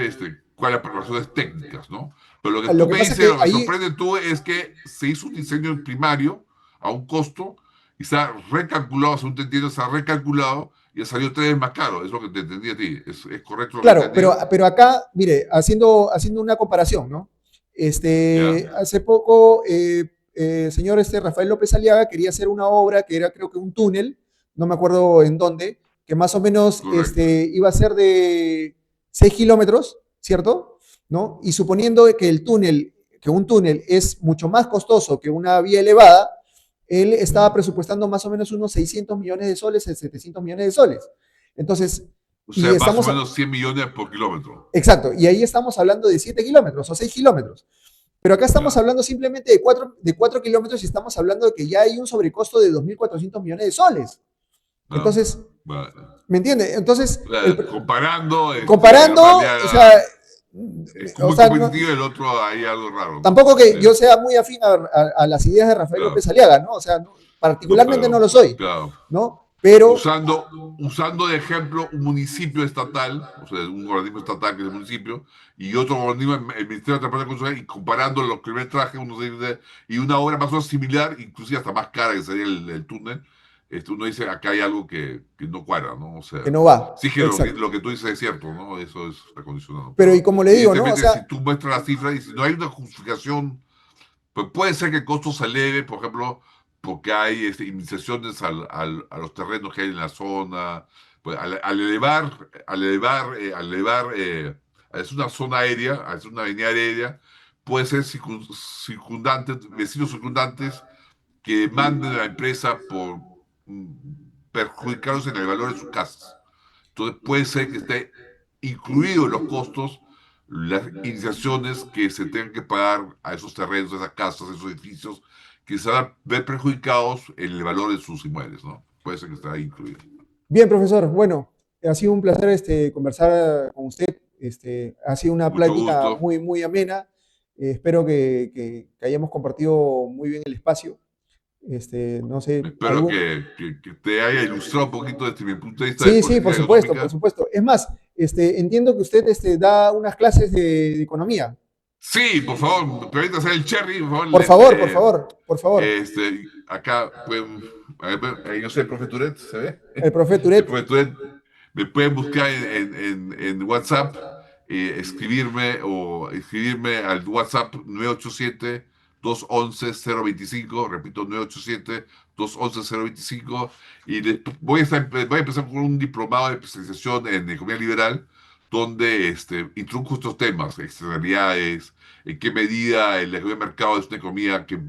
[SPEAKER 2] cuáles son las razones técnicas, ¿no? Pero lo que tú me dices, lo que sorprende tú es que se hizo un diseño primario a un costo y se ha recalculado, según te entiendo, se ha recalculado y ha salido 3 veces más caro. Es lo que te entendí a ti. ¿Es correcto?
[SPEAKER 1] Claro, pero acá, mire, haciendo una comparación, ¿no? Hace poco, señor Rafael López Aliaga quería hacer una obra que era, creo que un túnel, no me acuerdo en dónde, que más o menos iba a ser de 6 kilómetros, ¿cierto? ¿No? Y suponiendo que un túnel es mucho más costoso que una vía elevada, él estaba presupuestando más o menos unos 600 millones de soles, 700 millones de soles. Entonces,
[SPEAKER 2] o sea, más o menos 100 millones por kilómetro.
[SPEAKER 1] Exacto, y ahí estamos hablando de 7 kilómetros o 6 kilómetros. Pero acá estamos hablando simplemente de 4 kilómetros y estamos hablando de que ya hay un sobrecosto de 2.400 millones de soles. Entonces, ¿me entiende? Entonces,
[SPEAKER 2] comparando,
[SPEAKER 1] o sea,
[SPEAKER 2] es muy competitivo, el otro hay algo raro, ¿no?
[SPEAKER 1] Tampoco que yo sea muy afín a las ideas de Rafael López Aliaga, ¿no? O sea, particularmente no lo soy, ¿no? Pero
[SPEAKER 2] usando de ejemplo un municipio estatal, o sea, un organismo estatal que es el municipio, y otro organismo, el Ministerio de Transporte y Consulta, y comparando lo que me traje, y una obra más o menos similar, inclusive hasta más cara que sería el túnel, uno dice, acá hay algo que no cuadra, ¿no? O sea,
[SPEAKER 1] que no va.
[SPEAKER 2] sí que
[SPEAKER 1] Exacto.
[SPEAKER 2] lo que tú dices es cierto, ¿no? Eso es recondicionado.
[SPEAKER 1] Pero y como le digo, ¿no? O
[SPEAKER 2] evidentemente,
[SPEAKER 1] sea,
[SPEAKER 2] si tú muestras la cifra y si no hay una justificación, pues puede ser que el costo se eleve, por ejemplo, porque hay iniciaciones a los terrenos que hay en la zona. Pues, al ser una zona aérea, al ser una avenida aérea, puede ser circundantes, vecinos circundantes que manden a la empresa por perjudicarlos en el valor de sus casas. Entonces puede ser que esté incluido en los costos las iniciaciones que se tengan que pagar a esos terrenos, a esas casas, a esos edificios, que se van a ver perjudicados en el valor de sus inmuebles, ¿no? Puede ser que esté ahí incluido.
[SPEAKER 1] bien, profesor. Bueno, ha sido un placer conversar con usted. Ha sido una
[SPEAKER 2] Mucho
[SPEAKER 1] plática
[SPEAKER 2] gusto.
[SPEAKER 1] muy, muy amena. Espero que hayamos compartido muy bien el espacio. No sé,
[SPEAKER 2] Espero que te haya ilustrado un poquito desde mi punto de vista de
[SPEAKER 1] Sí, sí, por
[SPEAKER 2] política
[SPEAKER 1] supuesto, por
[SPEAKER 2] económica.
[SPEAKER 1] supuesto. Es más, entiendo que usted da unas clases de economía.
[SPEAKER 2] Sí, por favor, permítame hacer el cherry, por favor.
[SPEAKER 1] Por favor, por favor, por favor.
[SPEAKER 2] Acá, ahí no sé, el profe Tourette, ¿se ve?
[SPEAKER 1] El profe
[SPEAKER 2] El
[SPEAKER 1] Tourette.
[SPEAKER 2] profe Tourette, me pueden buscar en WhatsApp, escribirme al WhatsApp 987-211-025, repito, 987-211-025, y voy a empezar con un diplomado de especialización en economía liberal, donde introduzco estos temas, externalidades, en qué medida la economía de mercado es una economía que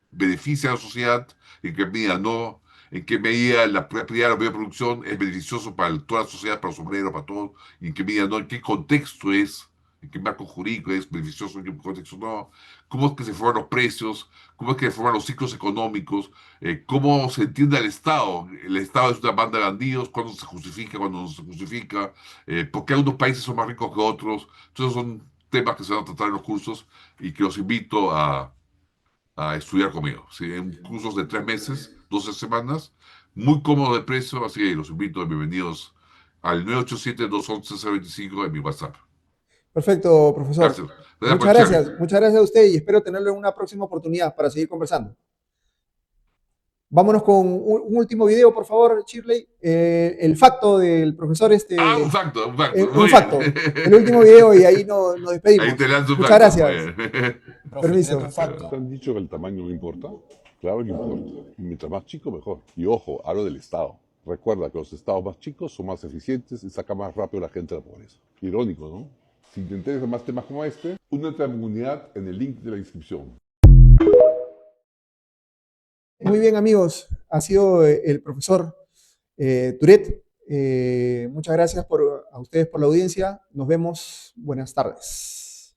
[SPEAKER 2] beneficia a la sociedad, en qué medida no, en qué medida la prioridad de la producción es beneficioso para toda la sociedad, para los obreros, para todos, y en qué medida no, en qué contexto es, en qué marco jurídico es beneficioso, en qué contexto no, cómo es que se forman los precios, cómo es que se forman los ciclos económicos, cómo se entiende al Estado. El Estado es una banda de bandidos, cuándo se justifica, cuándo no se justifica, por qué algunos países son más ricos que otros. Entonces son temas que se van a tratar en los cursos y que los invito a estudiar conmigo. ¿Sí? En cursos de 3 meses, 12 semanas, muy cómodo de precio, así que los invito, bienvenidos al 987-211-025 en mi WhatsApp.
[SPEAKER 1] Perfecto, profesor.
[SPEAKER 2] Gracias. Gracias por el
[SPEAKER 1] Muchas gracias a usted y espero tenerlo en una próxima oportunidad para seguir conversando. Vámonos con un último video, por favor, Shirley. El facto del profesor.
[SPEAKER 2] Un facto.
[SPEAKER 1] Un
[SPEAKER 2] Muy
[SPEAKER 1] facto.
[SPEAKER 2] bien.
[SPEAKER 1] El último video y ahí nos despedimos.
[SPEAKER 2] Ahí te lanzo un
[SPEAKER 1] Muchas
[SPEAKER 2] facto.
[SPEAKER 1] gracias. Permiso.
[SPEAKER 9] ¿Te han dicho que el tamaño no importa? Claro que importa. Y mientras más chico, mejor. Y ojo, hablo del Estado. Recuerda que los estados más chicos son más eficientes y sacan más rápido a la gente de la pobreza. Irónico, ¿no? Si te interesan más temas como este, únete a mi comunidad en el link de la inscripción.
[SPEAKER 1] Muy bien, amigos. Ha sido el profesor Tourette. Muchas gracias a ustedes por la audiencia. Nos vemos. Buenas tardes.